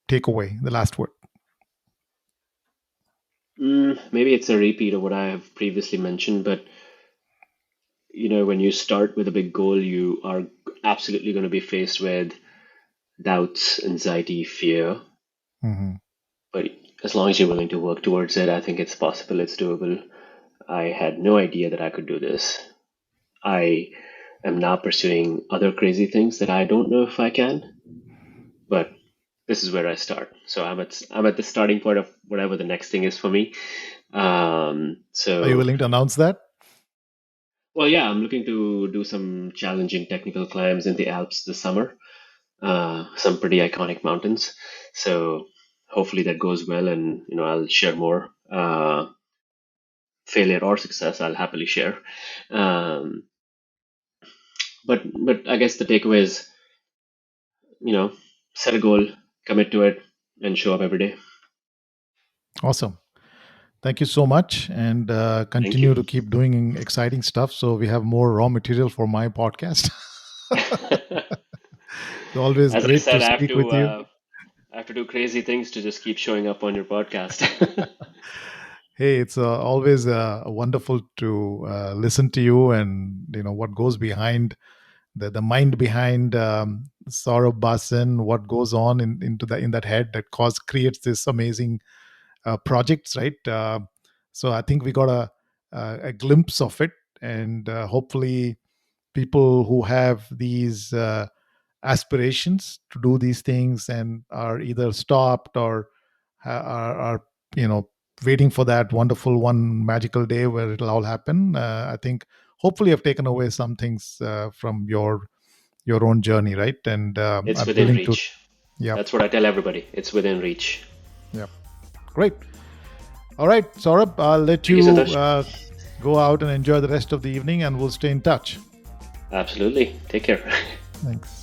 takeaway? The last word. Maybe it's a repeat of what I have previously mentioned, but when you start with a big goal, you are absolutely going to be faced with doubts, anxiety, fear. Hmm. But as long as you're willing to work towards it, I think it's possible, it's doable. I had no idea that I could do this. I am now pursuing other crazy things that I don't know if I can, but this is where I start. So I'm at the starting point of whatever the next thing is for me. Are you So willing to announce that? Well, yeah, I'm looking to do some challenging technical climbs in the Alps this summer, some pretty iconic mountains. So hopefully that goes well, and I'll share more. Failure or success, I'll happily share. Um, but I guess the takeaway is, you know, set a goal, commit to it, and show up every day. Awesome. Thank you so much, and Thank continue you. to keep doing exciting stuff so we have more raw material for my podcast. It's always As I great to said, speak with you. I have to do crazy things to just keep showing up on your podcast. Hey, it's always wonderful to listen to you, and what goes behind the mind behind Saurabh Bhasin, what goes on in that head that creates this amazing projects, right? So I think we got a glimpse of it, and hopefully people who have these aspirations to do these things and are either stopped or are waiting for that wonderful one magical day where it'll all happen. I think hopefully I've taken away some things from your own journey, right? And It's I'm within willing to. reach. Yeah. That's what I tell everybody. It's within reach. Yeah. Great. All right, Saurabh, I'll let Thank you, you Santosh. go out and enjoy the rest of the evening, and we'll stay in touch. Absolutely. Take care. Thanks.